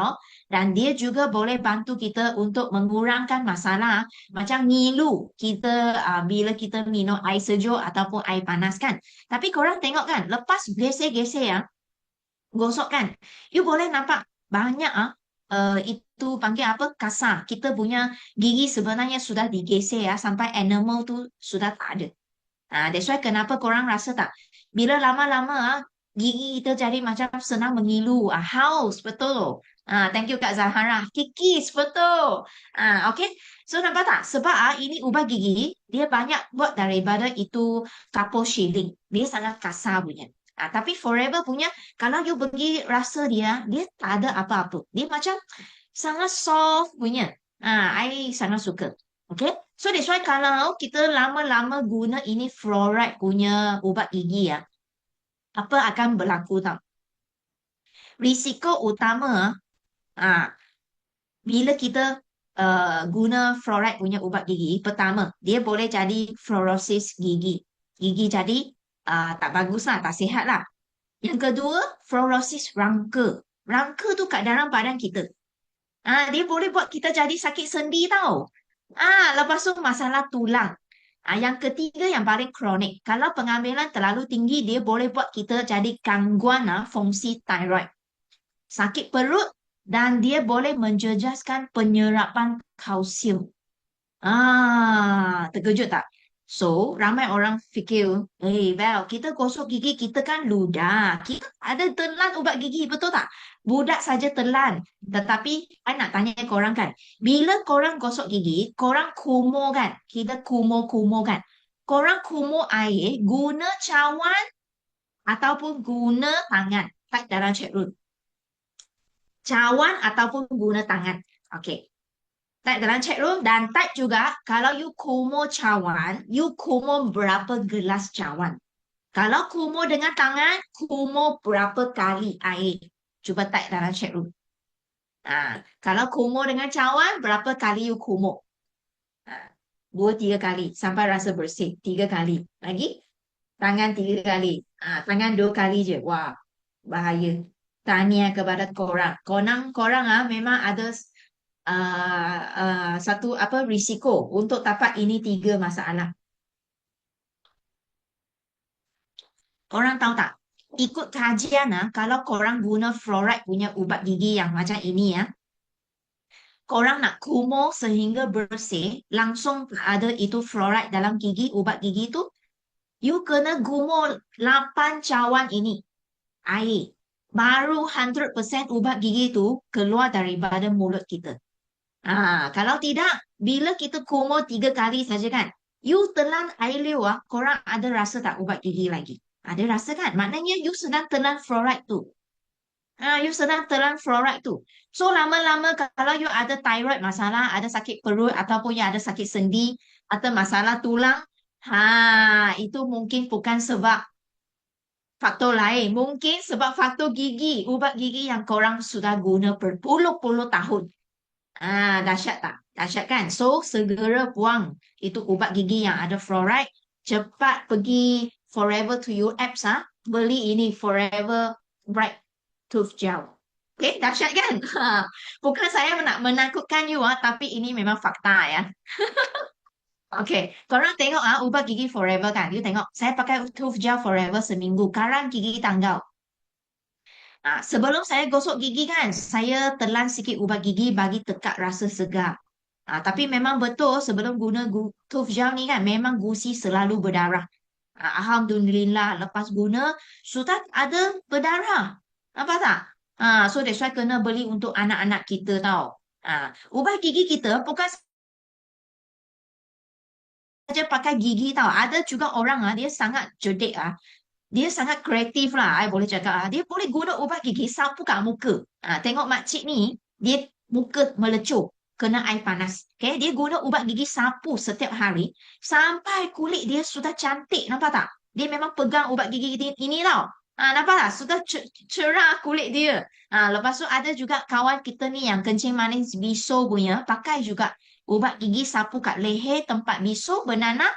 dan dia juga boleh bantu kita untuk mengurangkan masalah macam ngilu kita bila kita minum air sejuk ataupun air panas kan. Tapi korang tengok kan, lepas geser-geser gosok kan, you boleh nampak banyak itu panggil apa, kasar. Kita punya gigi sebenarnya sudah digeser sampai enamel tu sudah tak ada. That's why kenapa korang rasa tak, bila lama-lama gigi kita jadi macam senang mengilu, haus, betul. Thank you Kak Zahara. Kikis, betul. Okay, so nampak tak, sebab ini ubat gigi dia banyak buat daripada itu kapur shilling, dia sangat kasar punya. Tapi Forever punya, kalau you pergi rasa dia tak ada apa-apa, dia macam sangat soft punya. I sangat suka. Okay, so that's why kalau kita lama-lama guna ini fluoride punya ubat gigi apa akan berlaku tau? Risiko utama bila kita guna fluoride punya ubat gigi, pertama, dia boleh jadi fluorosis gigi. Gigi jadi tak bagus lah, tak sihat lah. Yang kedua, fluorosis rangka. Rangka tu kat dalam badan kita. Dia boleh buat kita jadi sakit sendi tau. Lepas tu masalah tulang. Yang ketiga yang paling kronik. Kalau pengambilan terlalu tinggi, dia boleh buat kita jadi gangguan fungsi thyroid. Sakit perut dan dia boleh menjejaskan penyerapan kalsium. Terkejut tak? So, ramai orang fikir, Bel, kita gosok gigi, kita kan ludah. Kita ada telan ubat gigi, betul tak? Budak saja telan. Tetapi, saya nak tanya korang kan, bila korang gosok gigi, korang kumur kan? Kita kumur-kumur kan? Korang kumur air, guna cawan ataupun guna tangan. Type dalam chat room. Cawan ataupun guna tangan. Okay. Type dalam chat room dan type juga kalau you kumur cawan, you kumur berapa gelas cawan. Kalau kumur dengan tangan, kumur berapa kali air. Cuba type dalam chat room. Kalau kumur dengan cawan, berapa kali you kumur? 2-3 kali sampai rasa bersih. 3 kali. Lagi? Tangan 3 kali. Tangan 2 kali je. Wah, bahaya. Tahniah kepada korang. Korang memang ada satu risiko untuk dapat ini 3 masalah. Korang tahu tak? Ikut kajian kalau korang guna fluoride punya ubat gigi yang macam ini korang nak kumur sehingga bersih, langsung ada itu fluoride dalam gigi, ubat gigi tu, you kena kumur 8 cawan ini air. Baru 100% ubat gigi tu keluar daripada mulut kita. Kalau tidak, bila kita kumur 3 kali saja kan, you telan air liu korang ada rasa tak ubat gigi lagi? Ada rasa kan? Maknanya you sedang telan fluoride tu. You sedang telan fluoride tu. So lama-lama kalau you ada thyroid masalah, ada sakit perut ataupun you ada sakit sendi atau masalah tulang, itu mungkin bukan sebab faktor lain. Mungkin sebab faktor gigi, ubat gigi yang korang sudah guna berpuluh-puluh tahun. Dahsyat tak? Dahsyat kan? So, segera buang itu ubat gigi yang ada fluoride. Cepat pergi Forever to You apps beli ini Forever Bright Tooth Gel. Okay, dahsyat kan? Bukan saya nak menakutkan you tapi ini memang fakta ya. Okay, korang tengok ubat gigi Forever kan? You tengok, saya pakai tooth gel Forever seminggu. Karang gigi tanggal. Sebelum saya gosok gigi kan, saya telan sikit ubat gigi bagi tekak rasa segar. Tapi memang betul sebelum guna tooth gel ni kan, memang gusi selalu berdarah. Alhamdulillah, lepas guna, sudah ada berdarah. Nampak tak? So that's why kena beli untuk anak-anak kita tau. Ubat gigi kita bukan saja pakai gigi tau. Ada juga orang dia sangat cerdik dia sangat kreatif lah, I boleh cakap dia boleh guna ubat gigi sapu kat muka. Tengok makcik ni, dia muka melecur, kena air panas. Okay, dia guna ubat gigi sapu setiap hari sampai kulit dia sudah cantik, nampak tak? Dia memang pegang ubat gigi ini tau. Nampak tak? Sudah cerah kulit dia. Lepas tu ada juga kawan kita ni yang kencing manis bisu punya, pakai juga ubat gigi sapu kat leher tempat bisu bernanah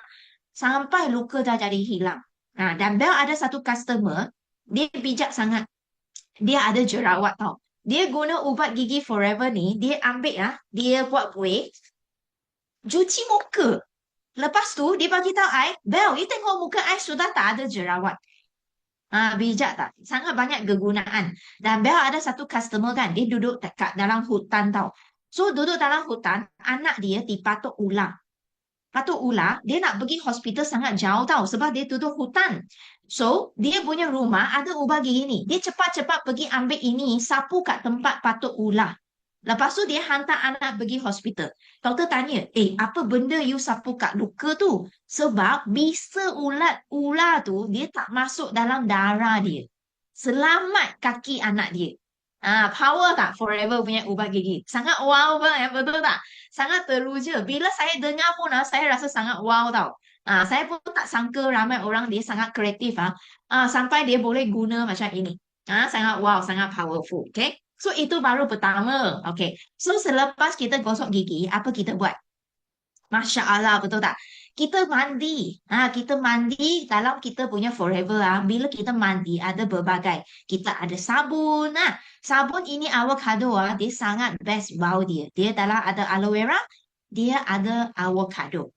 sampai luka dah jadi hilang. Dan Bel ada satu customer, dia bijak sangat. Dia ada jerawat tau. Dia guna ubat gigi Forever ni, dia ambil dia buat kuih, cuci muka. Lepas tu, dia bagi tahu I, Bel, you tengok muka I sudah tak ada jerawat. Bijak tak? Sangat banyak kegunaan. Dan Bel ada satu customer kan, dia duduk dekat dalam hutan tau. So, duduk dalam hutan, anak dia dipatuk ular. Patuk ular, dia nak pergi hospital sangat jauh tau sebab dia duduk hutan. So, dia punya rumah ada ubat gigi ni. Dia cepat-cepat pergi ambil ini, sapu kat tempat patuk ular. Lepas tu dia hantar anak pergi hospital. Doktor tanya, apa benda you sapu kat luka tu? Sebab bisa ular tu, dia tak masuk dalam darah dia. Selamat kaki anak dia. Power tak Forever punya ubat gigi? Sangat wow banget, betul tak? Sangat teruja. Bila saya dengar pun saya rasa sangat wow tau. Saya pun tak sangka ramai orang dia sangat kreatif sampai dia boleh guna macam ini. Sangat wow, sangat powerful. Okay? So itu baru pertama. Okay. So selepas kita gosok gigi, apa kita buat? Masya Allah, betul tak? Kita mandi. Kita mandi dalam kita punya Forever. Bila kita mandi, ada berbagai. Kita ada sabun. Sabun ini avocado dia sangat best bau dia. Dia dalam ada aloe vera, dia ada avocado.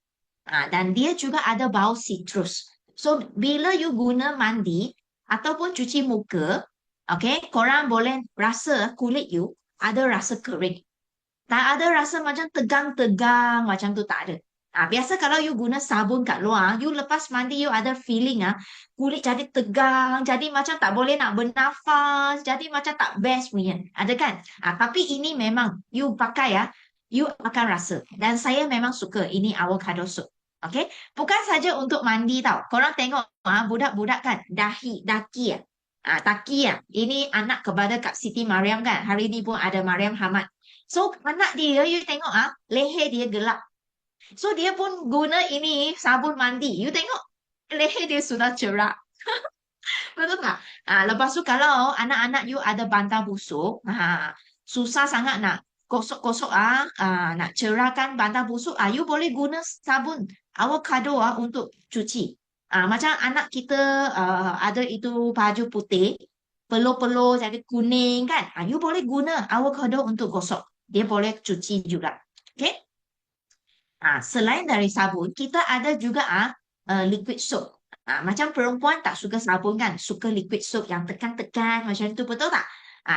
Dan dia juga ada bau citrus. So, bila you guna mandi ataupun cuci muka, okay, korang boleh rasa kulit you ada rasa kering. Tak ada rasa macam tegang-tegang macam tu, tak ada. Biasa kalau you guna sabun kat luar, you lepas mandi you ada feeling kulit jadi tegang, jadi macam tak boleh nak bernafas, jadi macam tak best punya. Ada kan? Tapi ini memang you pakai you akan rasa. Dan saya memang suka ini avocado soap. Okay? Bukan saja untuk mandi tau. Korang tengok budak-budak kan, daki Taki ini anak kepada Kak Siti Mariam kan. Hari ni pun ada Mariam Hamad. So anak dia, you tengok leher dia gelap. So dia pun guna ini sabun mandi. You tengok leher dia sudah cerah. Betul tak? Lepas tu kalau anak-anak you ada bantal busuk, susah sangat nak gosok-gosok nak cerahkan bantal busuk, you boleh guna sabun avocado untuk cuci. Macam anak kita ada itu baju putih, peluh-peluh jadi kuning kan. You boleh guna avocado untuk gosok. Dia boleh cuci juga. Okay? Selain dari sabun, kita ada juga liquid soap. Macam perempuan tak suka sabun kan, suka liquid soap yang tekan-tekan macam tu, betul tak?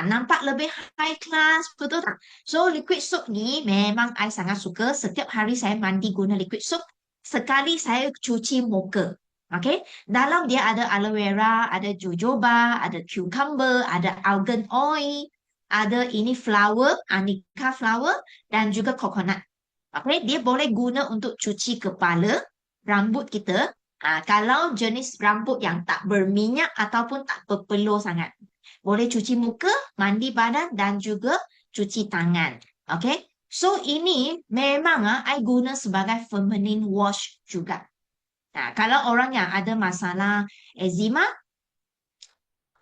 Nampak lebih high class, betul tak? So liquid soap ni memang I sangat suka. Setiap hari saya mandi guna liquid soap. Sekali saya cuci muka. Okay? Dalam dia ada aloe vera, ada jojoba, ada cucumber, ada argan oil, ada ini flower, anika flower dan juga coconut. Okay? Dia boleh guna untuk cuci kepala, rambut kita. Kalau jenis rambut yang tak berminyak ataupun tak berpeluh sangat. Boleh cuci muka, mandi badan dan juga cuci tangan. Okay? So ini memang I guna sebagai feminine wash juga. Kalau orang yang ada masalah eczema,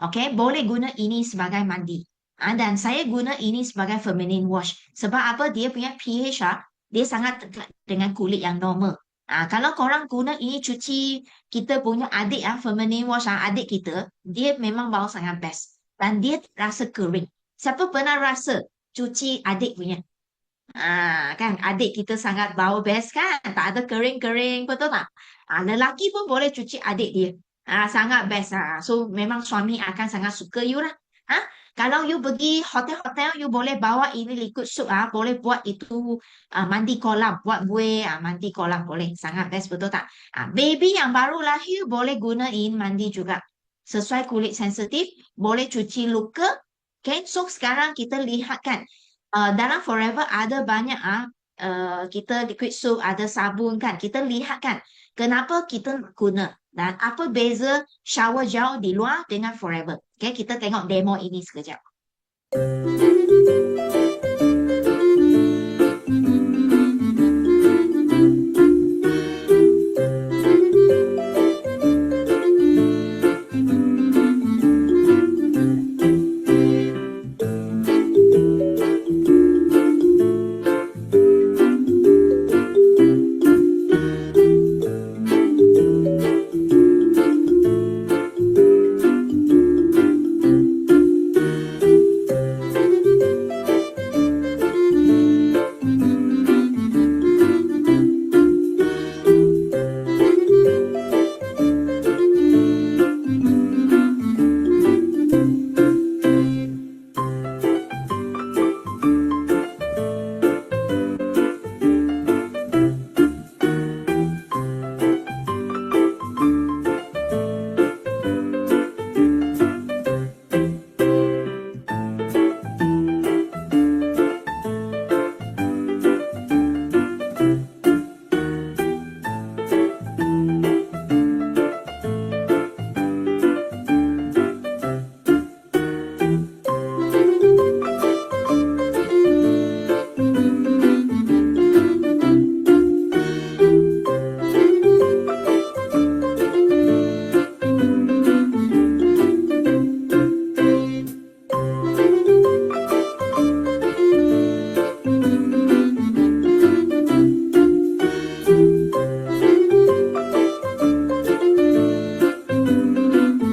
okay, boleh guna ini sebagai mandi. Dan saya guna ini sebagai feminine wash. Sebab apa? Dia punya pH dia sangat dekat dengan kulit yang normal. Kalau korang guna ini cuci kita punya adik feminine wash adik kita, dia memang bau sangat best. Dan dia rasa kering. Siapa pernah rasa cuci adik punya? Kan adik kita sangat bau best kan, tak ada kering-kering, betul tak? Lelaki pun boleh cuci adik dia. Sangat best. So memang suami akan sangat suka you lah. Kalau you pergi hotel-hotel, you boleh bawa ini liquid soap boleh buat itu mandi kolam, buat buih mandi kolam boleh, sangat best, betul tak? Baby yang baru lahir boleh gunain mandi juga. Sesuai kulit sensitif, boleh cuci luka. Okay, so sekarang kita lihat kan, dalam Forever ada banyak kita liquid soap, ada sabun kan. Kita lihat kan kenapa kita guna dan apa beza shower gel di luar dengan Forever. Okay, kita tengok demo ini sekejap.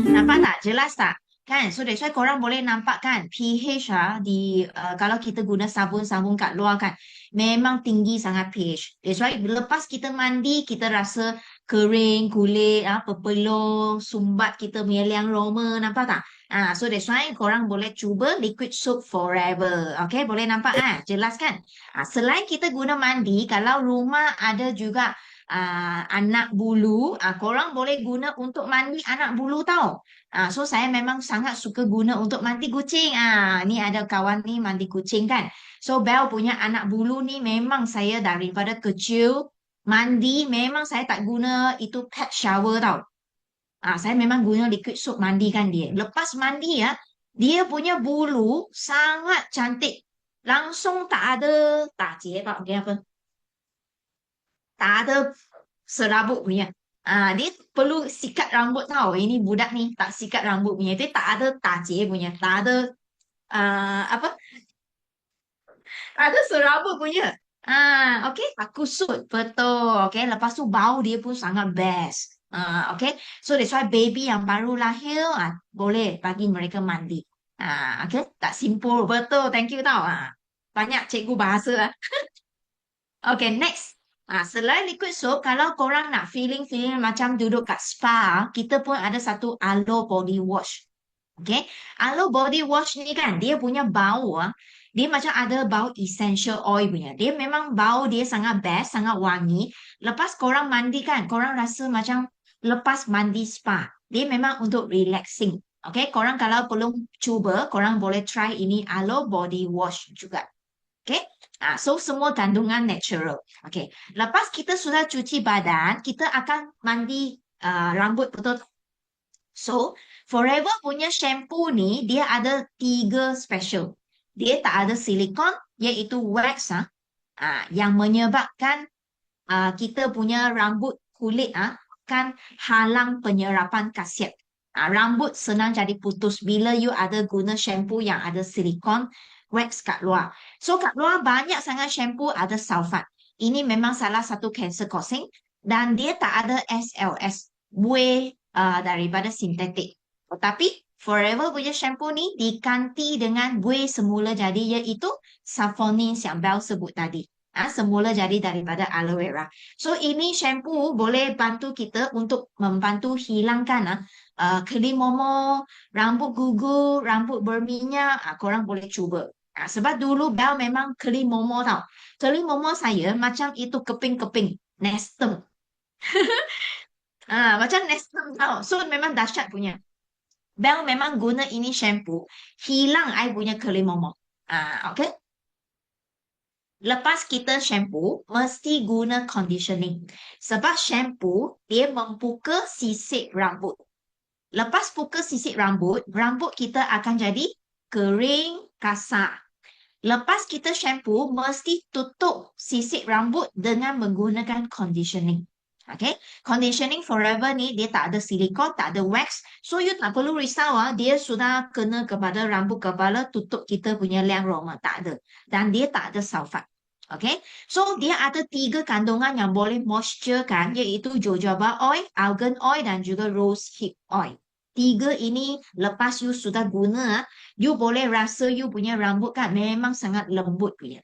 Nampak tak? Jelas tak? Kan? So that's why korang boleh nampak kan pH di kalau kita guna sabun-sabun kat luar kan memang tinggi sangat pH. That's why lepas kita mandi kita rasa kering kulit, pepeluh, sumbat kita punya liang roma, nampak tak? So that's why korang boleh cuba liquid soap Forever. Okay, boleh nampak jelas kan? Selain kita guna mandi, kalau rumah ada juga anak bulu, korang boleh guna untuk mandi anak bulu tau. So saya memang sangat suka guna untuk mandi kucing. Ni ada kawan ni mandi kucing kan. So Belle punya anak bulu ni memang saya daripada kecil mandi memang saya tak guna itu pet shower tau. Saya memang guna liquid soap mandikan dia. Lepas mandi dia punya bulu sangat cantik. Langsung tak ada tajie tak dia apa? Tak ada serabut punya. Dia perlu sikat rambut tau. Ini budak ni tak sikat rambut punya. Dia tak ada tajie punya. Tak ada apa? Tak ada serabut punya. Okay. Tak kusut. Betul. Okay. Lepas tu bau dia pun sangat best. Okay. So that's why baby yang baru lahir boleh bagi mereka mandi. Okay. Tak simple. Betul. Thank you tau. Banyak cikgu bahasa lah. Okay, next. Selain liquid soap, kalau korang nak feeling macam duduk kat spa, kita pun ada satu Aloe body wash. Okay, Aloe body wash ni kan, dia punya bau dia macam ada bau essential oil punya. Dia memang bau dia sangat best, sangat wangi. Lepas korang mandi kan, korang rasa macam lepas mandi spa. Dia memang untuk relaxing. Okay, korang kalau belum cuba, korang boleh try ini Aloe body wash juga. Okay. So semua kandungan natural. Okay. Lepas kita sudah cuci badan, kita akan mandi rambut, betul? So, Forever punya shampoo ni, dia ada 3 special. Dia tak ada silikon, iaitu wax yang menyebabkan kita punya rambut kulit kan halang penyerapan khasiat. Rambut senang jadi putus bila you ada guna shampoo yang ada silikon, wax kat luar. So kat luar banyak sangat shampoo ada sulfat. Ini memang salah satu cancer causing dan dia tak ada SLS, buih daripada sintetik. Tetapi Forever punya shampoo ni diganti dengan buih semula jadi, iaitu Saponin yang Bel sebut tadi. Semula jadi daripada aloe vera. So ini shampoo boleh bantu kita untuk membantu hilangkan keli momo, rambut gugur, rambut berminyak. Korang boleh cuba. Sebab dulu Bel memang keli momo tau. Keli momo saya macam itu keping-keping, nestem. Macam nestem tau. So memang dahsyat punya. Bel memang guna ini shampoo, hilang I punya keli momo. Okay? Lepas kita shampoo, mesti guna conditioning. Sebab shampoo, dia membuka sisik rambut. Lepas buka sisik rambut, rambut kita akan jadi kering, kasar. Lepas kita shampoo, mesti tutup sisik rambut dengan menggunakan conditioning. Okay? Conditioning Forever ni, dia tak ada silikon, tak ada wax. So, you tak perlu risau, dia sudah kena kepada rambut kepala, tutup kita punya liang roma. Tak ada. Dan dia tak ada sulfat. Okay? So, dia ada 3 kandungan yang boleh moisturekan, iaitu jojoba oil, argan oil dan juga rose hip oil. 3 ini lepas you sudah guna, you boleh rasa you punya rambut kan memang sangat lembut punya.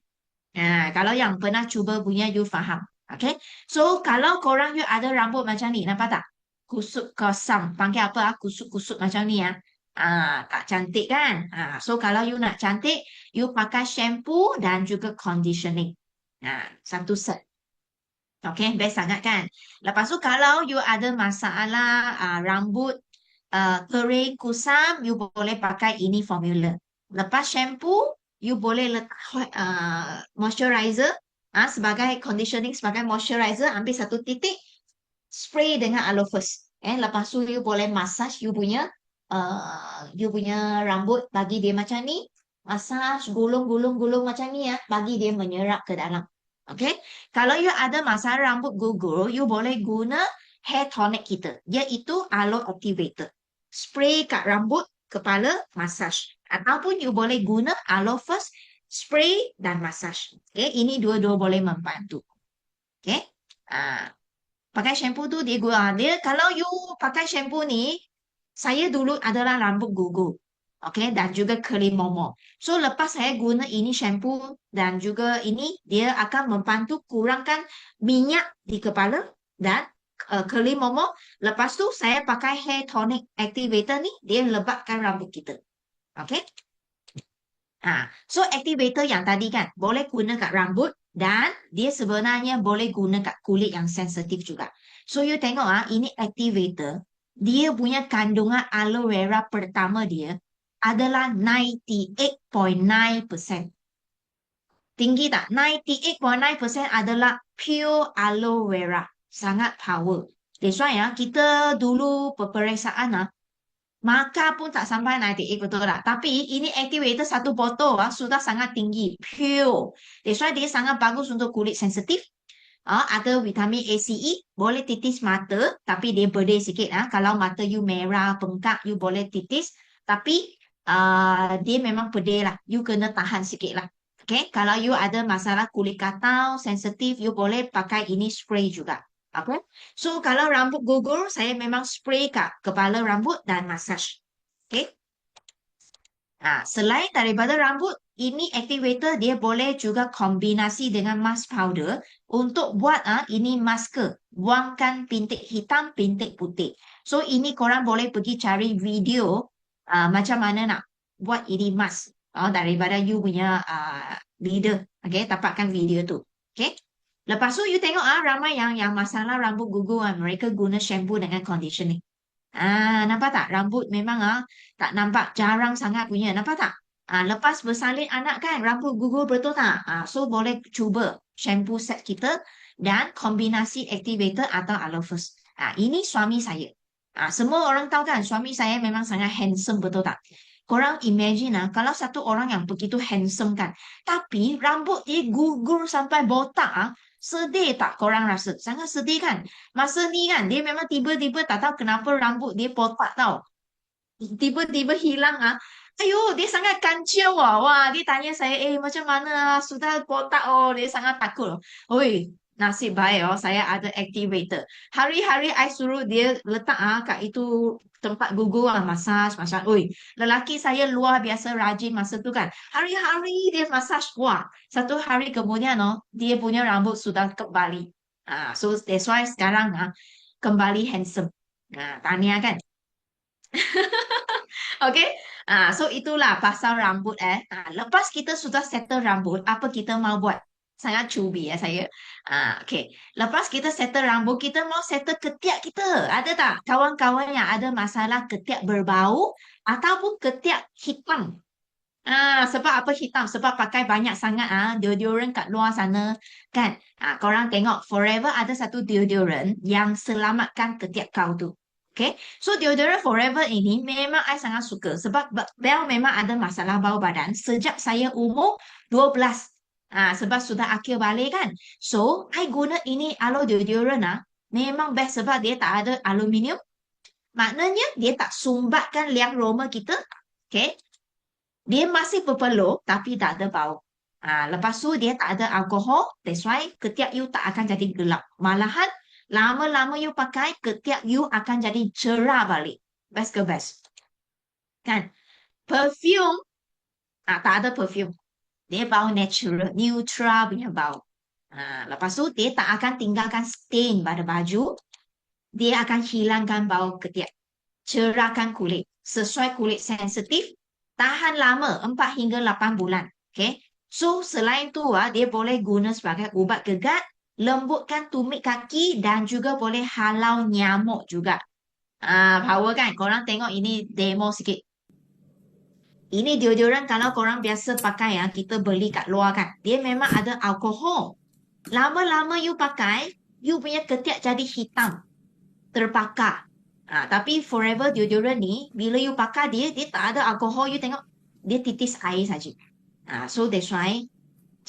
Kalau yang pernah cuba punya, you faham. Okay? So, kalau korang you ada rambut macam ni, nampak tak? Kusut kosam. Panggil apa? Kusut-kusut macam ni ya. Tak cantik kan? So, kalau you nak cantik, you pakai shampoo dan juga conditioning. Satu set. Okay, best sangat kan? Lepas tu, kalau you ada masalah rambut kering, kusam, you boleh pakai ini formula. Lepas shampoo, you boleh letak moisturizer sebagai conditioning, sebagai moisturizer, ambil 1 titik, spray dengan aloe first. Lepas tu you boleh massage you punya rambut, bagi dia macam ni, massage, gulung macam ni ya, bagi dia menyerap ke dalam. Okay, kalau you ada masalah rambut gugur, you boleh guna hair tonic kita, iaitu aloe activator. Spray kat rambut, kepala, massage. Ataupun you boleh guna aloe first, spray dan massage. Okay, ini dua-dua boleh membantu. Okay, pakai shampoo tu dia guna. Dia kalau you pakai shampoo ni, saya dulu adalah rambut gugur. Okay, dan juga keli momo. So, lepas saya guna ini shampoo dan juga ini, dia akan membantu kurangkan minyak di kepala dan keli momo. Lepas tu, saya pakai hair tonic activator ni, dia lebatkan rambut kita. Okay. So, activator yang tadi kan, boleh guna kat rambut dan dia sebenarnya boleh guna kat kulit yang sensitif juga. So, you tengok ini activator, dia punya kandungan aloe vera pertama dia adalah 98.9%. Tinggi tak? 98.9% adalah pure aloe vera. Sangat power. That's why kita dulu peperiksaan makan pun tak sampai 98, betul tak? Tapi ini activator 1 botol sudah sangat tinggi. Pure. That's why dia sangat bagus untuk kulit sensitif. Ada vitamin A, C, E. Boleh titis mata. Tapi dia pedih sikit. Kalau mata you merah, bengkak, you boleh titis. Tapi dia memang pedih lah. You kena tahan sikit lah. Okay. Kalau you ada masalah kulit katau, sensitif, you boleh pakai ini spray juga. Okay. So, kalau rambut gugur, saya memang spray kat kepala rambut dan massage. Okay. Selain daripada rambut, ini activator dia boleh juga kombinasi dengan mask powder untuk buat ini masker. Buangkan bintik hitam, bintik putih. So, ini korang boleh pergi cari video macam mana nak buat ini mask daripada you punya leader. Okay, dapatkan video tu. Okay. Lepas tu you tengok ramai yang masalah rambut gugur mereka guna shampoo dengan conditioning. Nampak tak? Rambut memang tak nampak, jarang sangat punya. Nampak tak? Lepas bersalin anak kan, rambut gugur betul tak? So boleh cuba shampoo set kita dan kombinasi activator atau aloe first. Ini suami saya. Semua orang tahu kan, suami saya memang sangat handsome, betul tak? Korang imagine kalau satu orang yang begitu handsome kan, tapi rambut dia gugur sampai botak, sedih tak korang rasa? Sangat sedih kan? Masa ni kan, dia memang tiba-tiba tak tahu kenapa rambut dia botak tau. Tiba-tiba hilang Ayo, dia sangat kancil Wah, dia tanya saya, macam mana sudah botak dia sangat takut. Oi, nasib baik saya ada activator. Hari-hari I suruh dia letak kat itu tempat gugur massage, massage. Oi, lelaki saya luar biasa rajin masa tu kan. Hari-hari dia massage. Wah, satu hari kemudian dia punya rambut sudah kembali. So that's why sekarang kembali handsome. Tahniah kan. Okay. So itulah pasal rambut lepas kita sudah settle rambut, apa kita mau buat? Sangat cubi saya. Okay. Lepas kita settle rambut, kita mau settle ketiak kita. Ada tak kawan-kawan yang ada masalah ketiak berbau ataupun ketiak hitam? Sebab apa hitam? Sebab pakai banyak sangat deodorant kat luar sana kan. Korang tengok Forever ada satu deodorant yang selamatkan ketiak kau tu. Okay. So deodorant Forever ini memang I sangat suka sebab Bel memang ada masalah bau badan sejak saya umur 12. Sebab sudah akhir balik kan. So I guna ini aloe deodorant memang best sebab dia tak ada aluminium. Maknanya dia tak sumbatkan liang roma kita. Okay. Dia masih berpeluh tapi tak ada bau. Lepas tu dia tak ada alkohol. That's why ketiak you tak akan jadi gelap. Malahan lama-lama you pakai, ketiak you akan jadi cerah balik. Best ke best? Kan? Perfume, tak ada perfume. Dia bau natural, neutral punya bau. Lepas tu dia tak akan tinggalkan stain pada baju. Dia akan hilangkan bau ketiak. Cerahkan kulit. Sesuai kulit sensitif, tahan lama 4 hingga 8 bulan. Okay? So selain tu dia boleh guna sebagai ubat gegat, lembutkan tumit kaki dan juga boleh halau nyamuk juga. Power kan? Korang tengok ini demo sikit. Ini deodorant kalau korang biasa pakai kita beli kat luar kan. Dia memang ada alkohol. Lama-lama you pakai, you punya ketiak jadi hitam. Terbakar. Tapi Forever deodorant ni, bila you pakai dia tak ada alkohol. You tengok, dia titis air saja. So that's why,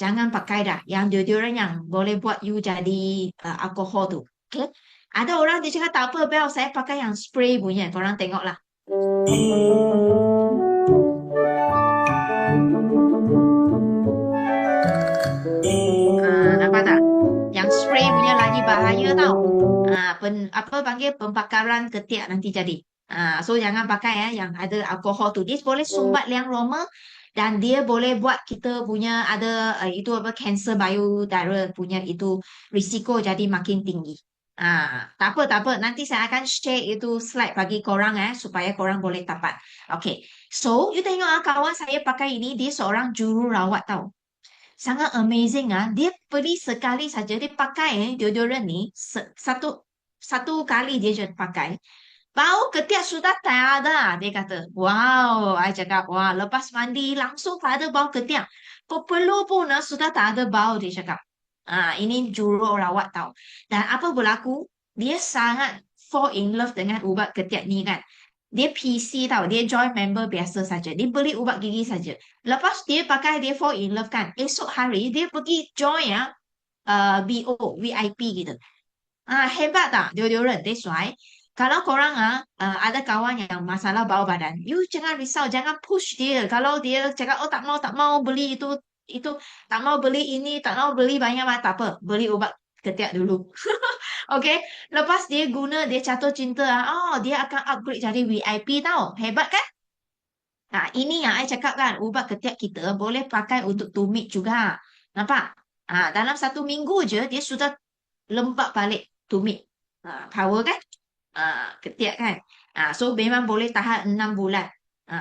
jangan pakai dah yang deodorant yang boleh buat you jadi alkohol tu. Okay? Ada orang dia cakap, tak apa Bel, saya pakai yang spray punya. Korang tengoklah. Nampak tak? Yang spray punya lagi bahaya tau. Apa panggil pembakaran ketiak nanti jadi. So jangan pakai yang ada alkohol tu. Dia boleh sumbat liang roma dan dia boleh buat kita punya ada itu apa kanser payudara punya itu risiko jadi makin tinggi. Tak apa. Nanti saya akan share itu slide bagi korang supaya korang boleh dapat. Okay. So you tengok kawan saya pakai ini, dia seorang jururawat tau. Sangat amazing Dia beli sekali saja. Dia pakai deodorant ni satu kali dia je pakai. Bau ketiak sudah tak ada. Dia kata, wow. I cakap, wah, lepas mandi langsung tak ada bau ketiak. Pepeluh pun sudah tak ada bau, dia cakap. Ini jururawat tau. Dan apa berlaku? Dia sangat fall in love dengan ubat ketiak ni kan. Dia PC tau. Dia join member biasa saja. Dia beli ubat gigi saja. Lepas dia pakai, dia fall in love kan. Esok hari dia pergi join BO, VIP gitu. Hebat tak deodorant? That's why. Kalau korang ada kawan yang masalah bau badan, you jangan risau, jangan push dia. Kalau dia cakap, oh tak mau beli itu, tak mau beli ini, tak mau beli banyak, tak apa. Beli ubat ketiak dulu. Okay. Lepas dia guna, dia jatuh cinta, dia akan upgrade jadi VIP tau. Hebat kan? Ini yang saya cakap kan, ubat ketiak kita boleh pakai untuk tumit juga. Nampak? Dalam 1 minggu je, dia sudah lembab balik tumit. Power kan? Ketiak kan? So memang boleh tahan 6 bulan.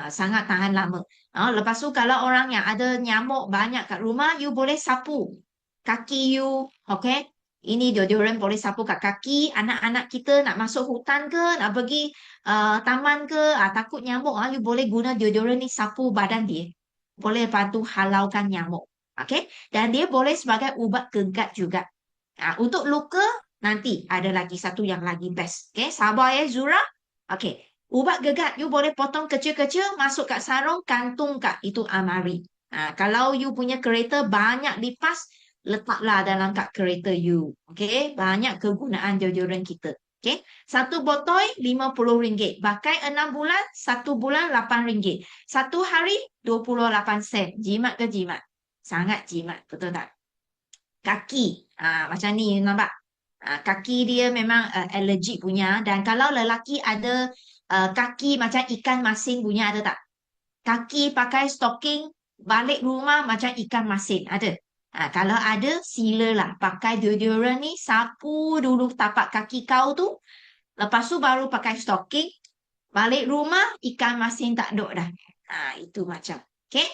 Sangat tahan lama. Lepas tu kalau orang yang ada nyamuk banyak kat rumah, you boleh sapu kaki you. Okay? Ini deodorant boleh sapu kat kaki. Anak-anak kita nak masuk hutan ke, nak pergi taman ke, takut nyamuk, you boleh guna deodorant ni sapu badan dia. Boleh bantu halaukan nyamuk. Okay? Dan dia boleh sebagai ubat gegat juga. Untuk luka, nanti ada lagi satu yang lagi best. Okay? Sabar Zura. Okay. Ubat gegat, you boleh potong kecil-kecil, masuk kat sarung, kantung kat itu amari. Kalau you punya kereta banyak lipas, letaklah dalam kat kereta you. Okay? Banyak kegunaan deodorant kita. Okay? Satu botol RM50. Pakai 6 bulan, 1 bulan RM8. Satu hari 28 sen. Jimat ke jimat? Sangat jimat. Betul tak? kaki. Macam ni, nampak? Kaki dia memang allergic punya. Dan kalau lelaki ada kaki macam ikan masin punya, ada tak? Kaki pakai stocking, balik rumah macam ikan masin, ada? Kalau ada, silalah pakai deodorant ni, sapu dulu tapak kaki kau tu, lepas tu baru pakai stocking, balik rumah ikan masin tak duk dah. Itu macam. Okay?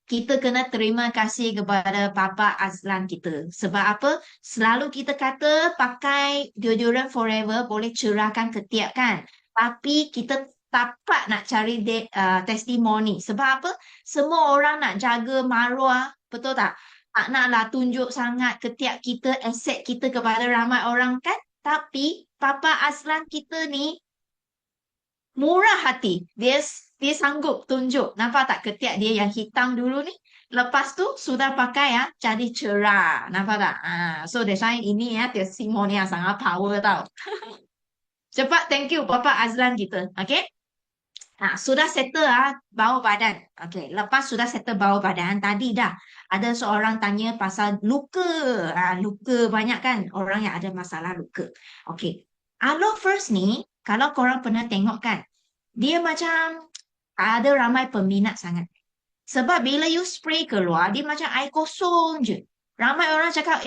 Kita kena terima kasih kepada Papa Azlan kita. Sebab apa? Selalu kita kata pakai deodorant forever boleh cerahkan ketiak kan. Tapi kita tapak nak cari testimoni. Sebab apa? Semua orang nak jaga maruah. Betul tak? Tak naklah tunjuk sangat ketiak kita, aset kita kepada ramai orang kan. Tapi Papa Azlan kita ni murah hati. Dia sanggup tunjuk. Nampak tak ketiak dia yang hitam dulu ni? Lepas tu sudah pakai jadi cerah. Nampak tak? So that's why ini testimoni yang sangat power tau. Cepat thank you Papa Azlan kita. Okay? Sudah settle bau badan. Okay, lepas sudah settle bau badan, tadi dah ada seorang tanya pasal luka. Luka banyak kan orang yang ada masalah luka. Okay, Aloe First ni, kalau korang pernah tengok kan, dia macam ada ramai peminat sangat. Sebab bila you spray keluar, dia macam air kosong je. Ramai orang cakap,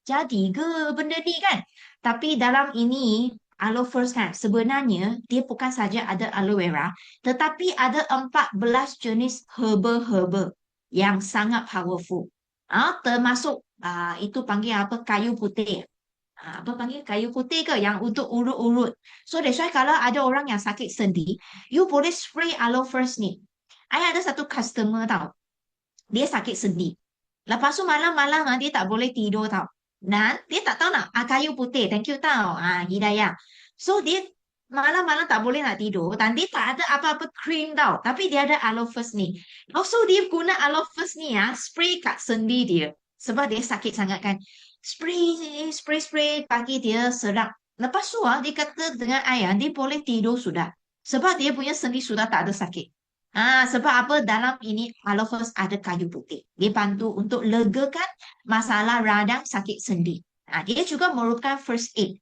jadi ke benda ni kan? Tapi dalam ini, Aloe First kan, sebenarnya dia bukan saja ada aloe vera, tetapi ada 14 jenis herba-herba yang sangat powerful. Termasuk itu panggil apa? Kayu putih. Apa panggil kayu putih ke? Yang untuk urut-urut. So that's why kalau ada orang yang sakit sendi, you boleh spray Aloe First ni. I ada satu customer tau. Dia sakit sendi. Lepas tu malam-malam dia tak boleh tidur tau. Dan dia tak tahu nak kayu putih. Thank you tau. Hidayah. So dia malam-malam tak boleh nak tidur. Dan dia tak ada apa-apa cream tau. Tapi dia ada Aloe First ni. So dia guna Aloe First ni spray kat sendi dia. Sebab dia sakit sangat kan. Spray pagi dia sedap. Lepas tu dia kata dengan ayah dia boleh tidur sudah. Sebab dia punya sendi sudah tak ada sakit. Sebab apa? Dalam ini Aloe First ada kayu putih. Dia bantu untuk legakan masalah radang sakit sendi. Dia juga merupakan first aid.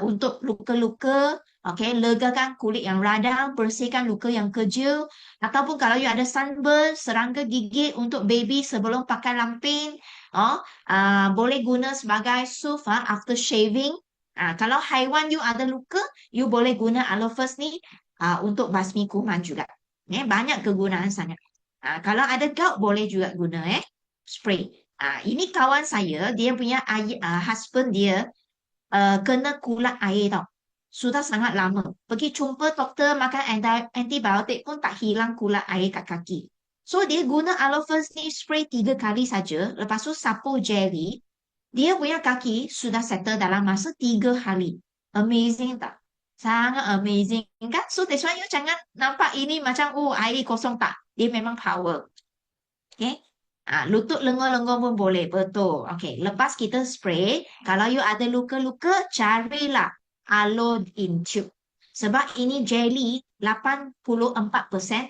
Untuk luka-luka, legakan kulit yang radang, bersihkan luka yang kecil. Ataupun kalau you ada sunburn, serangga gigit untuk baby sebelum pakai lampin, boleh guna sebagai soothe after shaving. Kalau haiwan you ada luka, you boleh guna Aloe First ni untuk basmi kuman juga. Banyak kegunaan sangat. Kalau ada gout boleh juga guna spray. Ini kawan saya, dia punya husband dia kena kulat air tau. Sudah sangat lama. Pergi jumpa doktor makan antibiotik pun tak hilang kulat air kat kaki. So dia guna Aloe First ni spray 3 kali saja. Lepas tu sapu jelly. Dia punya kaki sudah settle dalam masa 3 hari. Amazing tak? Sangat amazing kan? So that's why you jangan nampak ini macam air kosong tak. Dia memang power. Okay. Lutut lengur-lengur pun boleh. Betul. Okay. Lepas kita spray, kalau you ada luka-luka, carilah Aloe in tube. Sebab ini jelly 84%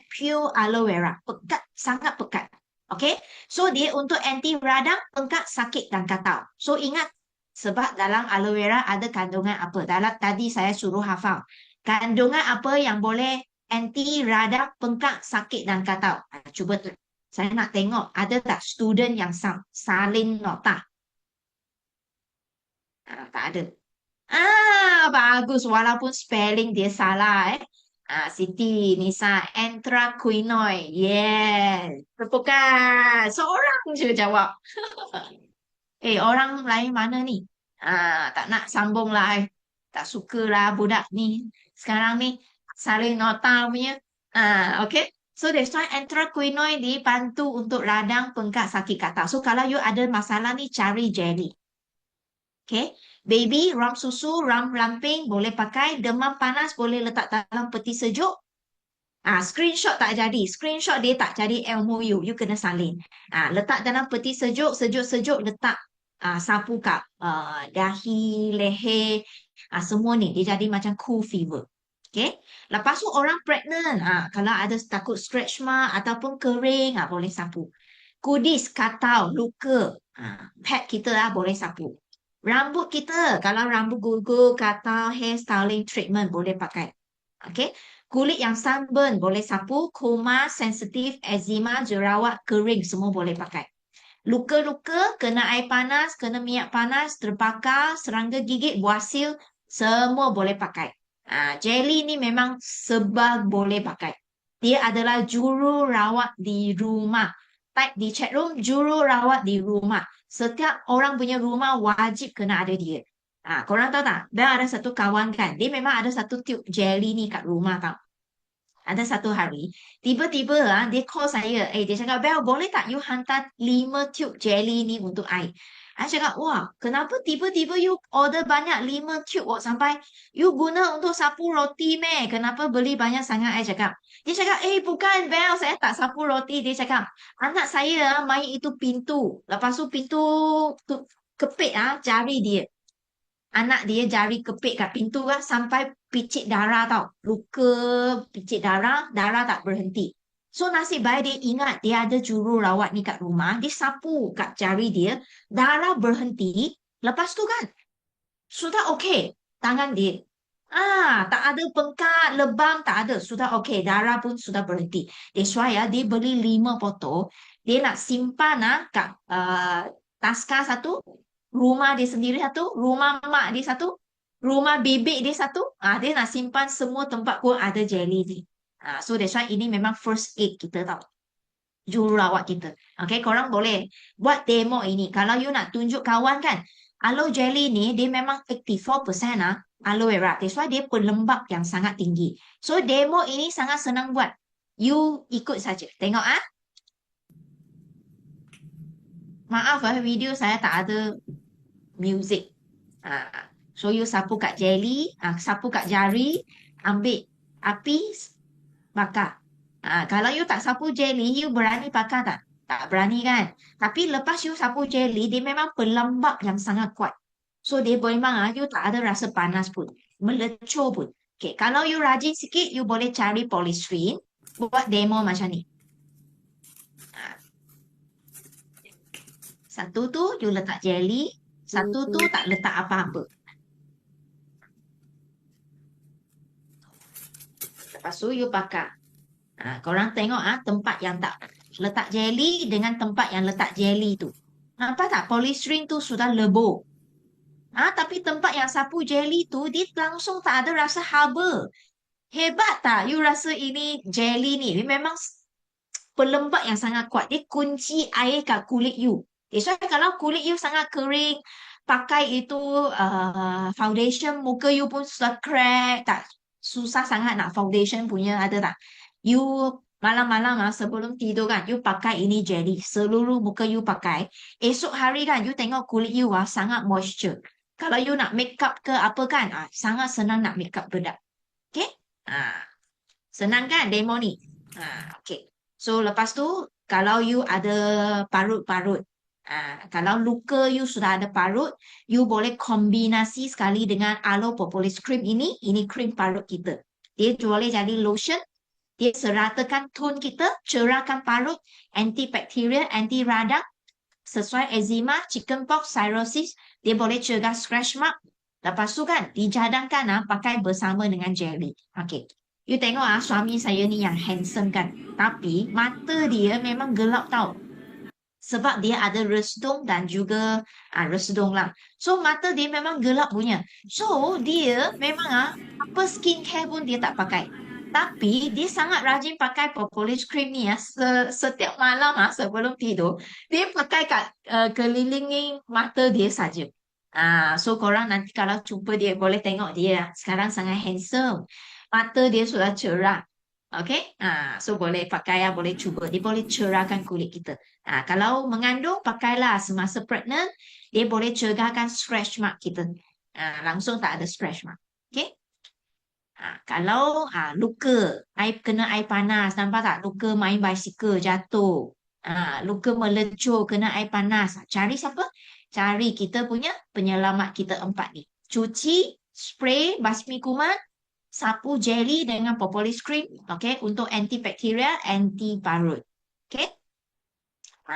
pure aloe vera. Pekat, sangat pekat. Okay. So dia untuk anti radang, pengkat, sakit dan katal. So ingat, sebab dalam aloe vera ada kandungan apa? Tadi saya suruh hafal. Kandungan apa yang boleh anti radang, pengkat, sakit dan katal? Cuba saya nak tengok ada tak student yang salin nota. Tak ada. Bagus walaupun spelling dia salah Siti, Nisa, anthraquinone. Yes. Tepukan. Seorang je jawab. Orang lain mana ni? Tak nak sambung lah. Tak suka lah budak ni. Sekarang ni salin nota punya. Okay. So that's why anthraquinone dibantu untuk radang, pengkat, sakit katal. So kalau you ada masalah ni, cari jelly. Okay. Baby, ram susu, ram lamping boleh pakai. Demam panas boleh letak dalam peti sejuk. Screenshot tak jadi. Screenshot dia tak jadi MOU. You kena salin. Letak dalam peti sejuk, sejuk-sejuk letak sapu kat dahi, leher. Semua ni dia jadi macam cool fever. Okay. Lepas tu orang pregnant. Kalau ada takut stretch mark ataupun kering, boleh sapu. Kudis, katau, luka. Pet kita boleh sapu. Rambut kita, kalau rambut gugur, katau, hair styling treatment boleh pakai. Okay. Kulit yang sunburn boleh sapu, koma, sensitif, eczema, jerawat, kering semua boleh pakai. Luka-luka, kena air panas, kena minyak panas, terbakar, serangga gigit, buasil, semua boleh pakai. Jelly ni memang sebab boleh pakai. Dia adalah jururawat di rumah. Type di chat room, jururawat di rumah. Setiap orang punya rumah wajib kena ada dia. Korang tahu tak? Bel ada satu kawan kan, dia memang ada satu tube jelly ni kat rumah tau. Ada satu hari, tiba-tiba dia call saya. Dia cakap, Bel, boleh tak you hantar 5 tube jelly ni untuk I? I cakap, wah, kenapa tiba-tiba you order banyak 5 tube sampai you guna untuk sapu roti meh? Kenapa beli banyak sangat? I cakap. Dia cakap, bukan Bel, saya tak sapu roti. Dia cakap, anak saya main itu pintu. Lepas tu pintu tu, kepit jari dia. Anak dia jari kepit kat pintu sampai picit darah tau. Luka, picit darah, darah tak berhenti. So nasib baik dia ingat dia ada jururawat ni kat rumah. Dia sapu kat jari dia, darah berhenti. Lepas tu kan, sudah okey tangan dia. Tak ada bengkak, lebam, tak ada. Sudah okey, darah pun sudah berhenti. That's why dia beli 5 botol. Dia nak simpan kat taska satu, rumah dia sendiri satu, rumah mak dia satu, rumah bebek dia satu. Dia nak simpan semua tempat pun ada jelly ni. So that's why ini memang first aid kita tau. Jururawat kita. Okay, korang boleh buat demo ini. Kalau you nak tunjuk kawan kan, aloe jelly ni dia memang 84% aloe vera. That's why dia pelembab yang sangat tinggi. So demo ini sangat senang buat. You ikut saja. Tengok Maaf video saya tak ada music. So you sapu kat jelly, sapu kat jari, ambil api, bakar. Kalau you tak sapu jelly, you berani bakar tak? Tak berani kan? Tapi lepas you sapu jelly, dia memang pelembab yang sangat kuat. So dia memang you tak ada rasa panas pun. Melecur pun. Okay, kalau you rajin sikit, you boleh cari polystyrene. Buat demo macam ni. Satu tu you letak jelly, satu tu tak letak apa-apa. Lepas tu you bakar. Korang tengok tempat yang tak letak jelly dengan tempat yang letak jelly tu. Nampak tak? Polystyrene tu sudah lebur. Tapi tempat yang sapu jelly tu, dia langsung tak ada rasa haba. Hebat tak? You rasa ini jelly ni? Dia memang pelembab yang sangat kuat. Dia kunci air kat kulit you. So, kalau kulit you sangat kering, pakai itu foundation, muka you pun sudah crack, tak susah sangat nak foundation punya, ada tak? You malam-malam sebelum tidur kan, you pakai ini jelly, seluruh muka you pakai. Esok hari kan, you tengok kulit you sangat moisture. Kalau you nak make up ke apa kan, sangat senang nak make up bedak. Okay? Senang kan demo ni? Okay. So, lepas tu, kalau you ada parut-parut, kalau luka you sudah ada parut, you boleh kombinasi sekali dengan aloe propolis cream ini cream parut kita. Dia boleh jadi lotion, dia seratakan tone kita, cerahkan parut, antibakterial, anti radang, sesuai eczema, chickenpox, cirrhosis, dia boleh cegah scratch mark. Lepas tu kan, dijadangkan pakai bersama dengan jelly. Okay. You tengok suami saya ni yang handsome kan. Tapi mata dia memang gelap tau. Sebab dia ada resdung dan juga resdung lah. So mata dia memang gelap punya. So dia memang apa skincare pun dia tak pakai. Tapi dia sangat rajin pakai propolis cream ni setiap malam sebelum tidur. Dia pakai kat kelilingi mata dia saja. So korang nanti kalau jumpa dia boleh tengok dia. Sekarang sangat handsome. Mata dia sudah cerah. Okay? So boleh pakai boleh cuba. Dia boleh cerahkan kulit kita. Kalau mengandung, pakailah semasa pregnant. Dia boleh cegahkan scratch mark kita. Langsung tak ada scratch mark. Okay? Kalau luka, kena air panas. Nampak tak? Luka main basikal jatuh. Luka melecur, kena air panas. Cari siapa? Cari kita punya penyelamat kita 4 ni. Cuci, spray, basmi kuman, sapu jelly dengan propolis cream, okay, untuk antibakterial, anti parut. Okay?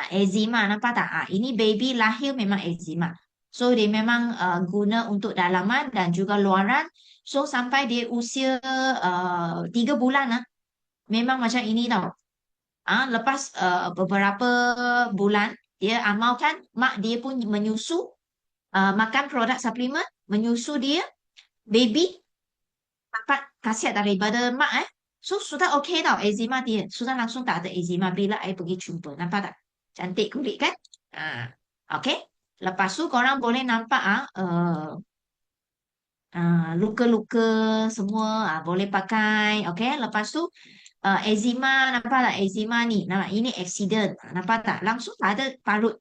Eczema, nampak tak? Ini baby lahir memang eczema. So dia memang guna untuk dalaman dan juga luaran. So sampai dia usia 3 bulan memang macam ini tau. Lepas beberapa bulan dia amalkan, mak dia pun menyusu, makan produk suplemen, menyusu dia, baby dapat khasiat daripada mak. So sudah okey tau eczema dia. Sudah langsung tak ada eczema bila I pergi jumpa. Nampak tak? Cantik kulit kan? Okey. Lepas tu korang boleh nampak luka-luka semua boleh pakai. Okey. Lepas tu eczema, nampak tak? Eczema ni. Ini accident. Nampak tak? Langsung tak ada parut.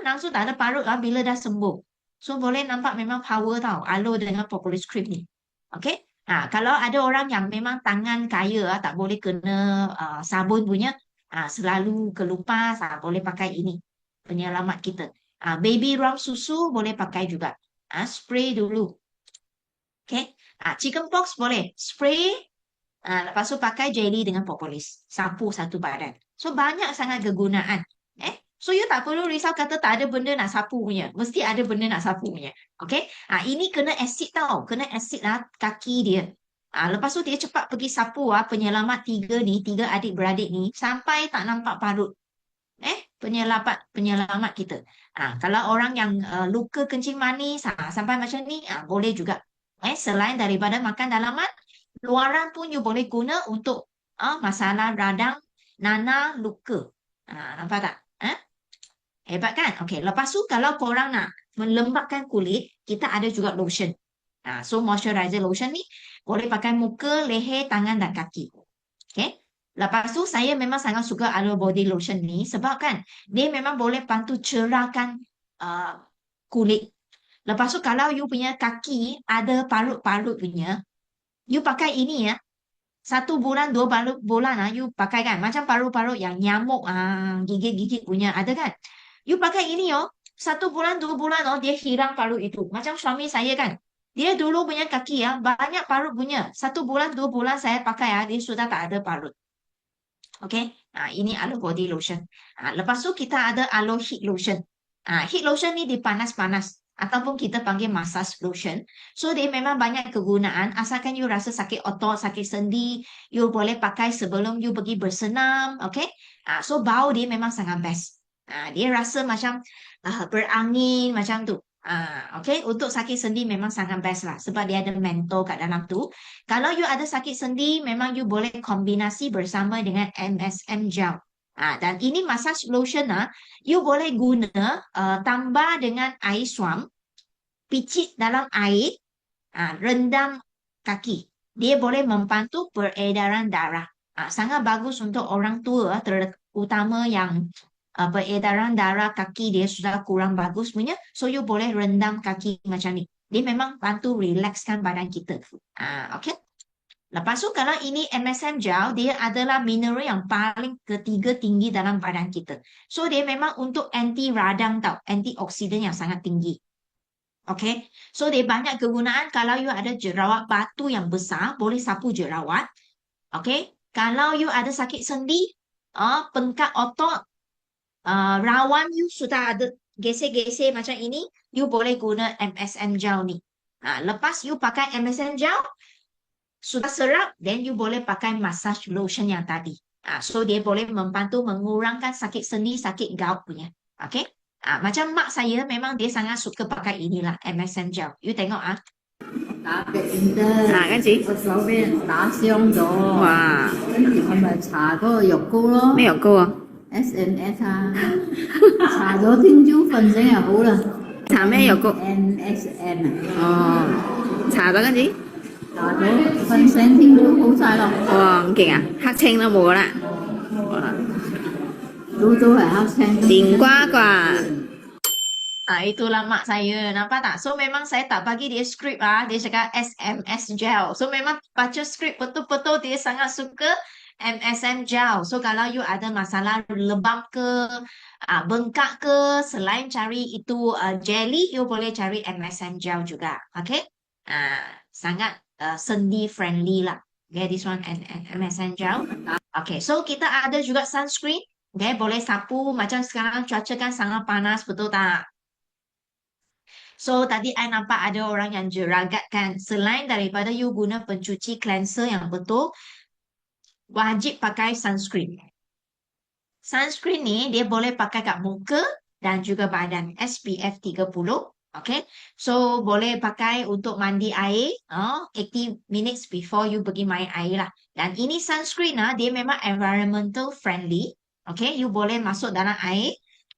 Langsung tak ada parut bila dah sembuh. So boleh nampak memang power tau. Aloe dengan propolis cream ni. Okey. Kalau ada orang yang memang tangan kaya tak boleh kena sabun punya, selalu kelupas, boleh pakai ini. Penyelamat kita. Baby rum susu boleh pakai juga. Spray dulu. Okay. Chicken pox boleh. Spray. Lepas tu pakai jelly dengan propolis. Sapu satu badan. So banyak sangat kegunaan. So you tak perlu risau kata tak ada benda nak sapu punya. Mesti ada benda nak sapu punya. Okay. Ini kena asid tau. Kena asid kaki dia. Lepas tu dia cepat pergi sapu penyelamat 3 ni. 3 adik-beradik ni. Sampai tak nampak parut. Penyelamat kita. Kalau orang yang luka kencing manis sampai macam ni boleh juga. Selain daripada makan dalaman, luaran pun you boleh guna untuk masalah radang, nanah, luka. Nampak tak? Hebat kan? Okey, lepas tu kalau korang nak melembabkan kulit, kita ada juga lotion. So moisturizer lotion ni boleh pakai muka, leher, tangan dan kaki. Okey. Lepas tu saya memang sangat suka Aloe body lotion ni sebab kan dia memang boleh bantu cerahkan kulit. Lepas tu kalau you punya kaki ada parut-parut punya, you pakai ini 1 bulan, 2 bulan you pakai kan. Macam parut-parut yang nyamuk gigit-gigit punya ada kan. You pakai ini 1 bulan, 2 bulan dia hilang parut itu. Macam suami saya kan. Dia dulu punya kaki banyak parut punya. 1 bulan, 2 bulan saya pakai dia sudah tak ada parut. Okay. Ini Aloe body lotion. Lepas tu kita ada Aloe heat lotion. Heat lotion ni dipanas-panas. Ataupun kita panggil massage lotion. So dia memang banyak kegunaan. Asalkan you rasa sakit otot, sakit sendi, you boleh pakai sebelum you pergi bersenam. Okay. So bau dia memang sangat best. Dia rasa macam berangin macam tu. Okay. Untuk sakit sendi memang sangat best lah. Sebab dia ada mentol kat dalam tu. Kalau you ada sakit sendi, memang you boleh kombinasi bersama dengan MSM gel. Dan ini massage lotion you boleh guna tambah dengan air suam, picit dalam air, rendam kaki. Dia boleh membantu peredaran darah. Sangat bagus untuk orang tua, terutama yang peredaran darah kaki dia sudah kurang bagus punya. So you boleh rendam kaki macam ni. Dia memang bantu relaxkan badan kita. Okay. Lepas tu kalau ini MSM gel, dia adalah mineral yang paling ketiga tinggi dalam badan kita. So dia memang untuk anti radang tau, antioksidan yang sangat tinggi. Okay. So dia banyak kegunaan. Kalau you ada jerawat batu yang besar, boleh sapu jerawat. Okay. Kalau you ada sakit sendi, bengkak otot, rawan you sudah ada gesek-gesek macam ini, you boleh guna MSM gel ni. Lepas you pakai MSM gel, sudah serap, then you boleh pakai massage lotion yang tadi. So dia boleh membantu mengurangkan sakit sendi, sakit gout punya. Okay. Macam mak saya memang dia sangat suka pakai inilah MSM gel. You tengok打俾啫，跟住個手俾人打傷咗，哇，跟住我咪搽嗰個藥膏咯咩藥膏啊？ ，SNS 搽咗聽朝瞓醒就好啦。搽咩藥膏？ NSN 搽咗跟住，搽咗瞓醒聽朝好晒咯。哇咁勁黑青都冇啦，都係黑青。甜瓜瓜。Itulah mak saya. Nampak tak? So memang saya tak bagi dia skrip dia cakap SMS gel. So memang baca skrip betul-betul dia sangat suka MSM gel. So kalau you ada masalah lebam ke, bengkak ke, selain cari itu jelly, you boleh cari MSM gel juga. Okay? Sangat sendi friendly lah. Okay, this one MSM gel. Okay, so kita ada juga sunscreen. Okay, boleh sapu macam sekarang cuaca kan sangat panas, betul tak? So tadi I nampak ada orang yang jeragat kan. Selain daripada you guna pencuci cleanser yang betul, wajib pakai sunscreen. Sunscreen ni dia boleh pakai kat muka dan juga badan. SPF 30. Okay. So boleh pakai untuk mandi air. 80 minutes before you pergi main air lah. Dan ini sunscreen dia memang environmental friendly. Okay. You boleh masuk dalam air.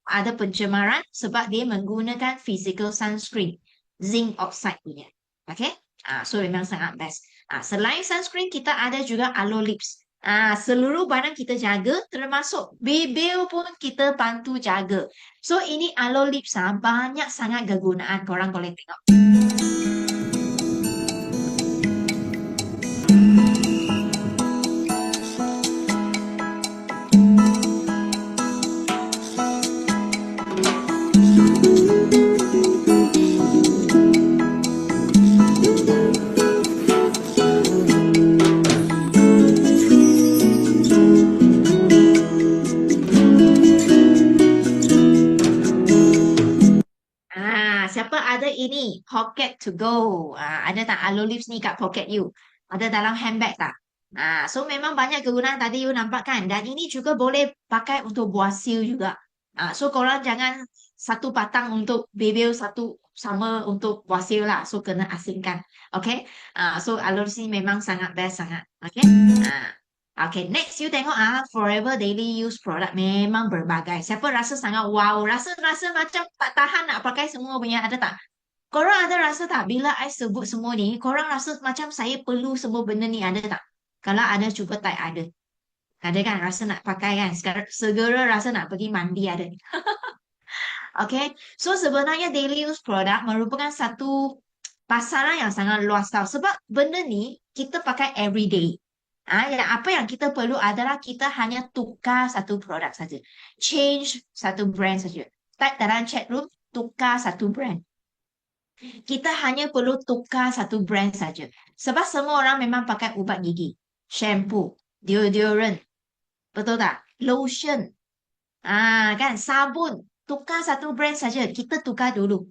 Ada pencemaran sebab dia menggunakan physical sunscreen. Zinc oxide punya. Okay. So memang sangat best. Selain sunscreen, kita ada juga aloe lips. Seluruh badan kita jaga, termasuk bibir pun kita bantu jaga. So ini aloe lips banyak sangat kegunaan, korang boleh tengok. Siapa ada ini? Pocket to go. Ada tak aloe lips ni kat pocket you? Ada dalam handbag tak? So memang banyak kegunaan tadi you nampak kan? Dan ini juga boleh pakai untuk buah seal juga. So korang jangan satu patang untuk bebel, satu sama untuk buah seal lah. So kena asingkan. Okay? So aloe lips ni memang sangat best sangat. Okay? Okay, next you tengok Forever Daily Use product memang berbagai. Siapa rasa sangat wow, rasa macam tak tahan nak pakai semua punya, ada tak? Korang ada rasa tak bila I sebut semua ni, korang rasa macam saya perlu semua benda ni, ada tak? Kalau ada, cuba type ada. Ada kan rasa nak pakai kan? Segera rasa nak pergi mandi ada. Okay, so sebenarnya daily use product merupakan satu pasaran yang sangat luas tau. Sebab benda ni kita pakai everyday. Apa yang kita perlu adalah kita hanya tukar satu produk saja. Change satu brand saja. Type dalam chat room, tukar satu brand. Kita hanya perlu tukar satu brand saja. Sebab semua orang memang pakai ubat gigi, shampoo, deodorant. Betul tak? Lotion. Kan sabun. Tukar satu brand saja. Kita tukar dulu.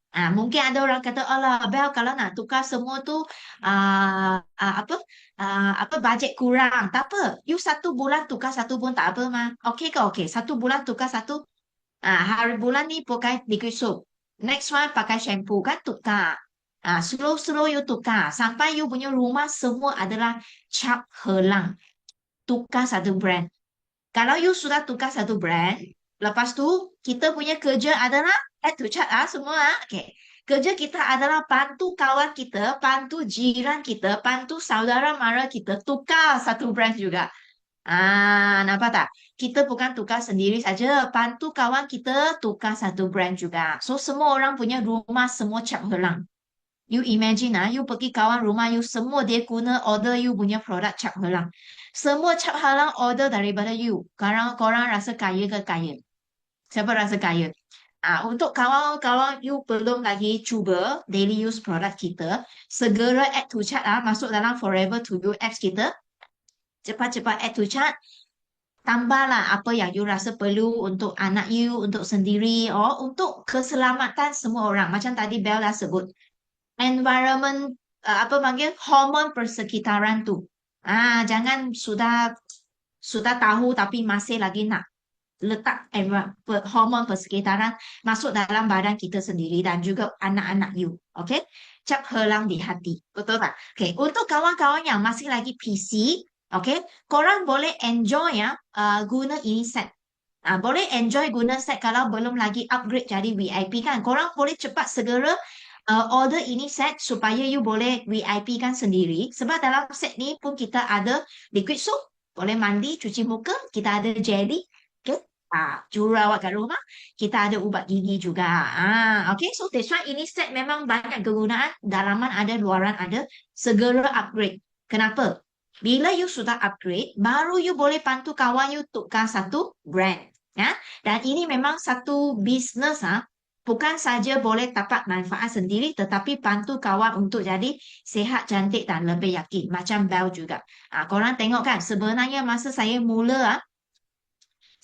Mungkin ada orang kata, alah, Bel, kalau nak tukar semua tu bajet kurang. Tak apa. You 1 bulan tukar 1 pun tak apa mah. Okey ke okey? 1 bulan tukar 1. Hari bulan ni pakai liquid soap. Next one pakai shampoo kan tukar. Slow you tukar. Sampai you punya rumah semua adalah cap helang. Tukar satu brand. Kalau you sudah tukar satu brand, lepas tu kita punya kerja adalah add to chat semua. Okay. Kerja kita adalah bantu kawan kita, bantu jiran kita, bantu saudara mara kita tukar satu brand juga. Nampak tak? Kita bukan tukar sendiri saja, bantu kawan kita tukar satu brand juga. So semua orang punya rumah semua cap helang. You imagine you pergi kawan rumah you, semua dia guna order you punya produk cap helang. Semua cap helang order daripada you. Korang rasa kaya ke kaya? Siapa rasa kaya? Untuk kawan-kawan you belum lagi cuba daily use produk kita, segera add to chat masuk dalam Forever to You apps kita. Cepat-cepat add to chat. Tambahlah apa yang you rasa perlu untuk anak you, untuk sendiri, untuk keselamatan semua orang. Macam tadi Bel dah sebut. Environment, hormon persekitaran tu. Jangan sudah tahu tapi masih lagi nak letak hormon persekitaran masuk dalam badan kita sendiri dan juga anak-anak you. Okay? Cap helang di hati. Betul tak? Okay. Untuk kawan-kawan yang masih lagi PC, okay, korang boleh enjoy guna ini set. Boleh enjoy guna set kalau belum lagi upgrade jadi VIP kan. Korang boleh cepat segera order ini set supaya you boleh VIP kan sendiri. Sebab dalam set ni pun kita ada liquid soap, boleh mandi, cuci muka, kita ada jelly, okay? Jururawat kat rumah, kita ada ubat gigi juga. Okay, so that's why ini set memang banyak kegunaan. Dalaman ada, luaran ada. Segera upgrade. Kenapa? Bila you sudah upgrade, baru you boleh bantu kawan you tukar satu brand. Dan ini memang satu bisnes. Bukan saja boleh dapat manfaat sendiri, tetapi bantu kawan untuk jadi sihat, cantik dan lebih yakin. Macam Bel juga. Korang tengok kan, sebenarnya masa saya mula,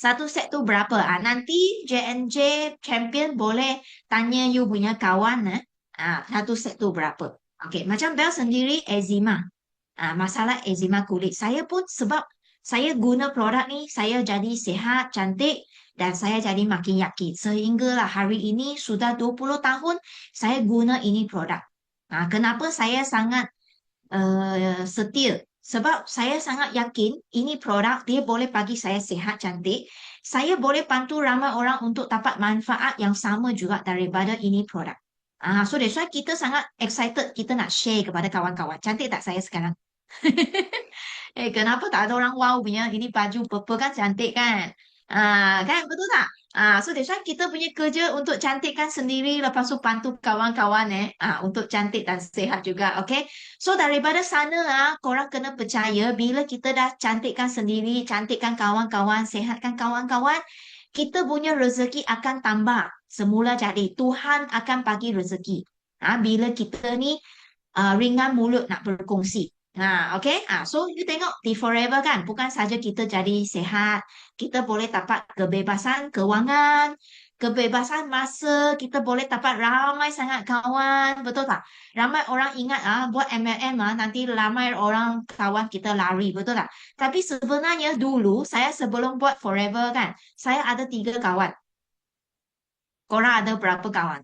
Satu set tu berapa? Nanti J&J champion boleh tanya you punya kawan satu set tu berapa? Okay, macam Bel sendiri eczema. Masalah eczema kulit. Saya pun sebab saya guna produk ni, saya jadi sihat, cantik dan saya jadi makin yakin. Sehinggalah hari ini sudah 20 tahun saya guna ini produk. Kenapa saya sangat setia? Sebab saya sangat yakin ini produk dia boleh bagi saya sihat, cantik. Saya boleh bantu ramai orang untuk dapat manfaat yang sama juga daripada ini produk. So that's why kita sangat excited kita nak share kepada kawan-kawan. Cantik tak saya sekarang? Kenapa tak ada orang wow punya? Ini baju purple kan cantik kan? Kan betul tak? So that's why kita punya kerja untuk cantikkan sendiri lepas tu bantu kawan-kawan untuk cantik dan sihat juga, okay? So daripada sana korang kena percaya bila kita dah cantikkan sendiri, cantikkan kawan-kawan, sihatkan kawan-kawan, kita punya rezeki akan tambah. Semula jadi Tuhan akan bagi rezeki. Bila kita ni ringan mulut nak berkongsi. Okay. So you tengok di Forever kan, bukan saja kita jadi sihat, kita boleh dapat kebebasan kewangan, kebebasan masa, kita boleh dapat ramai sangat kawan, betul tak? Ramai orang ingat buat MLM nanti ramai orang kawan kita lari, betul tak? Tapi sebenarnya dulu saya sebelum buat Forever kan, saya ada 3 kawan. Korang ada berapa kawan?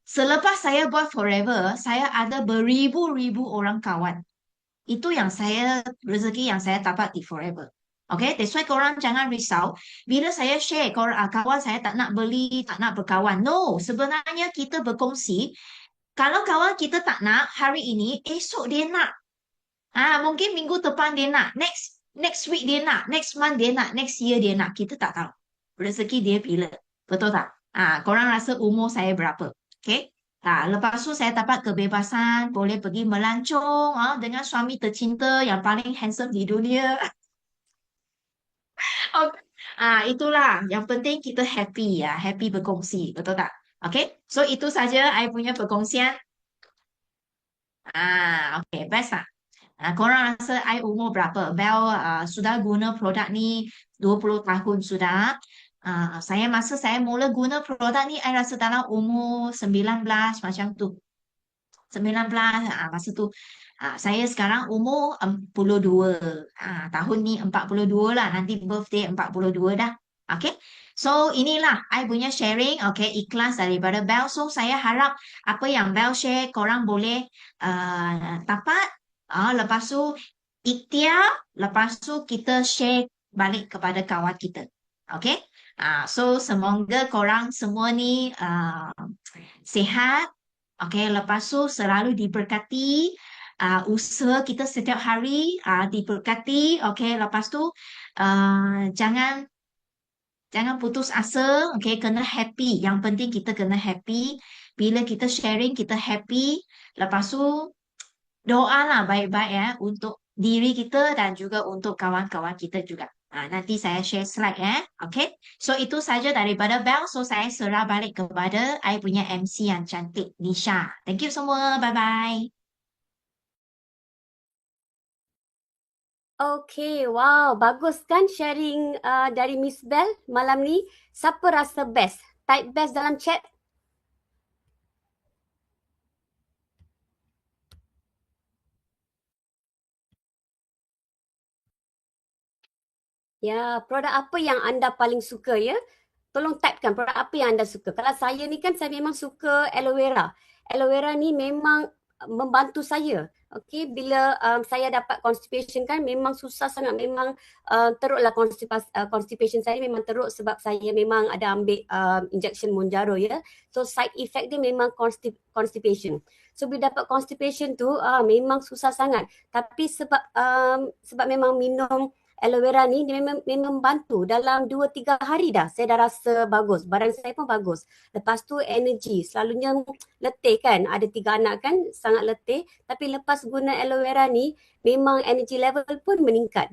Selepas saya buat Forever, saya ada beribu-ribu orang kawan. Itu yang rezeki yang saya dapat di Forever. Okay, that's why korang jangan risau. Bila saya share, kawan saya tak nak beli, tak nak berkawan. No, sebenarnya kita berkongsi. Kalau kawan kita tak nak hari ini, esok dia nak. Mungkin minggu depan dia nak. Next week dia nak. Next month dia nak. Next year dia nak. Kita tak tahu. Rezeki dia bila. Betul tak? Korang rasa umur saya berapa? Okay? Lepas tu saya dapat kebebasan, boleh pergi melancong dengan suami tercinta yang paling handsome di dunia. Itulah. Yang penting kita happy ya. Happy berkongsi. Betul tak? Okay? So itu saja I punya perkongsian. Okay. Best tak? Korang rasa I umur berapa? Bel sudah guna produk ni 20 tahun sudah. Masa saya mula guna produk ni, I rasa dalam umur 19 macam tu. 19 masa tu. Saya sekarang umur 42. Tahun ni 42 lah. Nanti birthday 42 dah. Okay. So inilah I punya sharing. Okay. Ikhlas daripada Bel. So saya harap apa yang Bel share korang boleh dapat. Lepas tu ikhtiar. Lepas tu kita share balik kepada kawan kita. Okay. So semoga korang semua ni sihat. Okay, lepas tu selalu diberkati. Usaha kita setiap hari diberkati. Okay, lepas tu jangan putus asa. Okay, kena happy. Yang penting kita kena happy. Bila kita sharing, kita happy. Lepas tu doalah baik-baik ya untuk diri kita dan juga untuk kawan-kawan kita juga. Nanti saya share slide Okay. So itu saja daripada Bel. So saya serah balik kepada I punya MC yang cantik, Nisha. Thank you semua. Bye-bye. Okay, wow, bagus kan sharing dari Miss Bel malam ni. Siapa rasa best? Type best dalam chat. Ya, produk apa yang anda paling suka ya? Tolong typekan produk apa yang anda suka. Kalau saya ni kan saya memang suka aloe vera. Aloe vera ni memang membantu saya. Okay, bila saya dapat constipation kan memang susah sangat. Memang teruklah constipation saya memang teruk sebab saya memang ada ambil injection Monjaro ya. So side effect dia memang constipation. So bila dapat constipation tu memang susah sangat. Tapi sebab memang minum aloe vera ni dia memang bantu. Dalam 2-3 hari dah saya dah rasa bagus. Badan saya pun bagus. Lepas tu energi. Selalunya letih kan. Ada 3 anak kan sangat letih. Tapi lepas guna aloe vera ni memang energy level pun meningkat.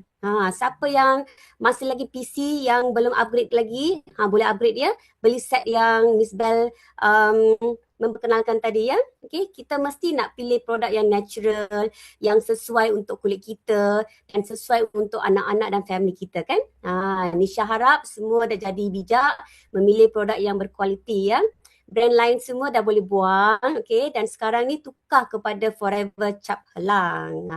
Siapa yang masih lagi PC yang belum upgrade lagi, boleh upgrade dia. Beli set yang Miss Bell memperkenalkan tadi ya. Okay, kita mesti nak pilih produk yang natural, yang sesuai untuk kulit kita dan sesuai untuk anak-anak dan family kita kan. Nisha harap semua dah jadi bijak memilih produk yang berkualiti ya. Brand lain semua dah boleh buang, okay, dan sekarang ni tukar kepada Forever Cap Helang.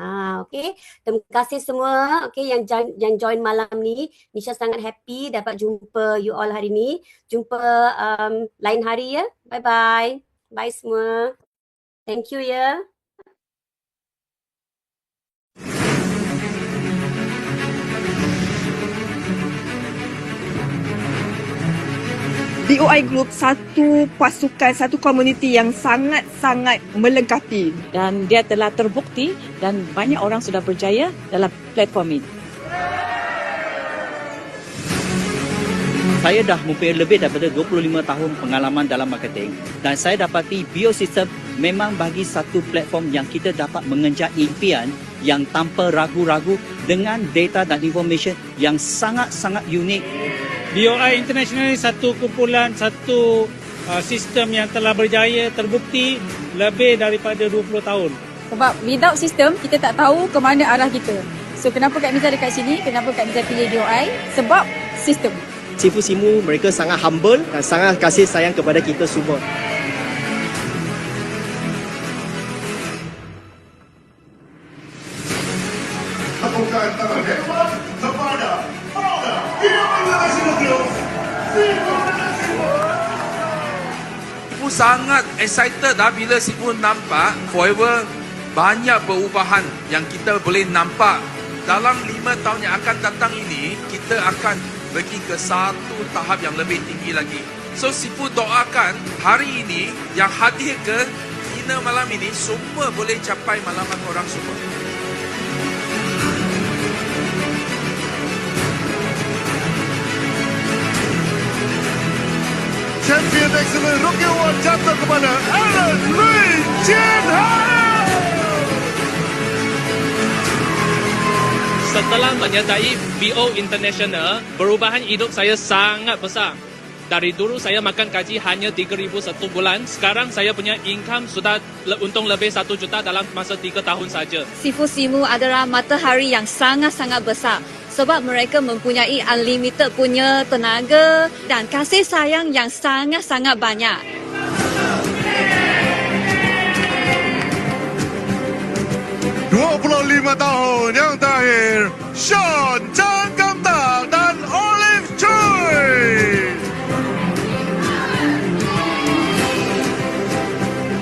Okay, terima kasih semua, okay, yang join malam ni. Nisha sangat happy dapat jumpa you all hari ni. Jumpa lain hari ya. Bye bye. Bye semua. Thank you ya. DOI Group satu pasukan, satu komuniti yang sangat-sangat melengkapi. Dan dia telah terbukti dan banyak orang sudah berjaya dalam platform ini. Saya dah mempunyai lebih daripada 25 tahun pengalaman dalam marketing dan saya dapati Biosystem memang bagi satu platform yang kita dapat mengejar impian yang tanpa ragu-ragu dengan data dan information yang sangat-sangat unik. BOI International ini satu kumpulan, satu sistem yang telah berjaya terbukti lebih daripada 20 tahun. Sebab without sistem, kita tak tahu ke mana arah kita. So kenapa Kak Miza dekat sini, kenapa Kak Miza pilih DOI? Sebab sistem. Sifu Simu mereka sangat humble dan sangat kasih sayang kepada kita semua. Bukan tangan hebat kepada founder International Group. Sifu sangat excited bila Sifu nampak Forever banyak perubahan yang kita boleh nampak. Dalam 5 tahun yang akan datang ini, kita akan pergi ke satu tahap yang lebih tinggi lagi. So Sifu doakan hari ini yang hadir ke dinner malam ini semua boleh capai malaman orang semua. Champion Excellent Rookie Award jatuh kepada Aaron Lee Chin Hai. Setelah menyertai BO International, perubahan hidup saya sangat besar. Dari dulu saya makan gaji hanya 3,000 satu bulan. Sekarang saya punya income sudah untung lebih 1 juta dalam masa 3 tahun saja. Sifu Simu adalah matahari yang sangat-sangat besar. Sebab mereka mempunyai unlimited punya tenaga dan kasih sayang yang sangat-sangat banyak. ...25 tahun yang terakhir, Sean Chan Kam Tak dan Olive Choi.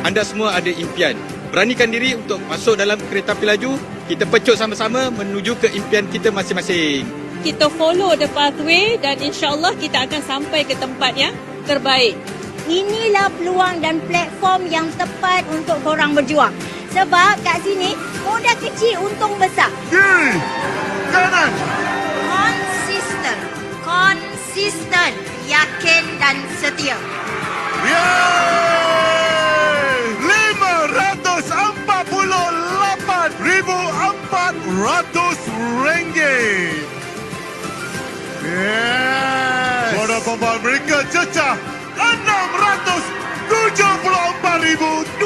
Anda semua ada impian. Beranikan diri untuk masuk dalam kereta api laju. Kita pecut sama-sama menuju ke impian kita masing-masing. Kita follow the pathway dan insyaAllah kita akan sampai ke tempat yang terbaik. Inilah peluang dan platform yang tepat untuk korang berjuang. Sebab kat sini, modal kecil untung besar. Kiri, kanan. Konsisten, yakin dan setia. Yeay! RM58,400. Yes! Modal pembawa mereka cecah RM674,238.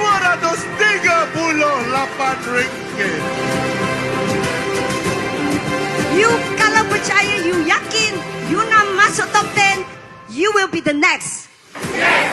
You kalau percaya, you yakin, you nak masuk top 10, you will be the next. Yes,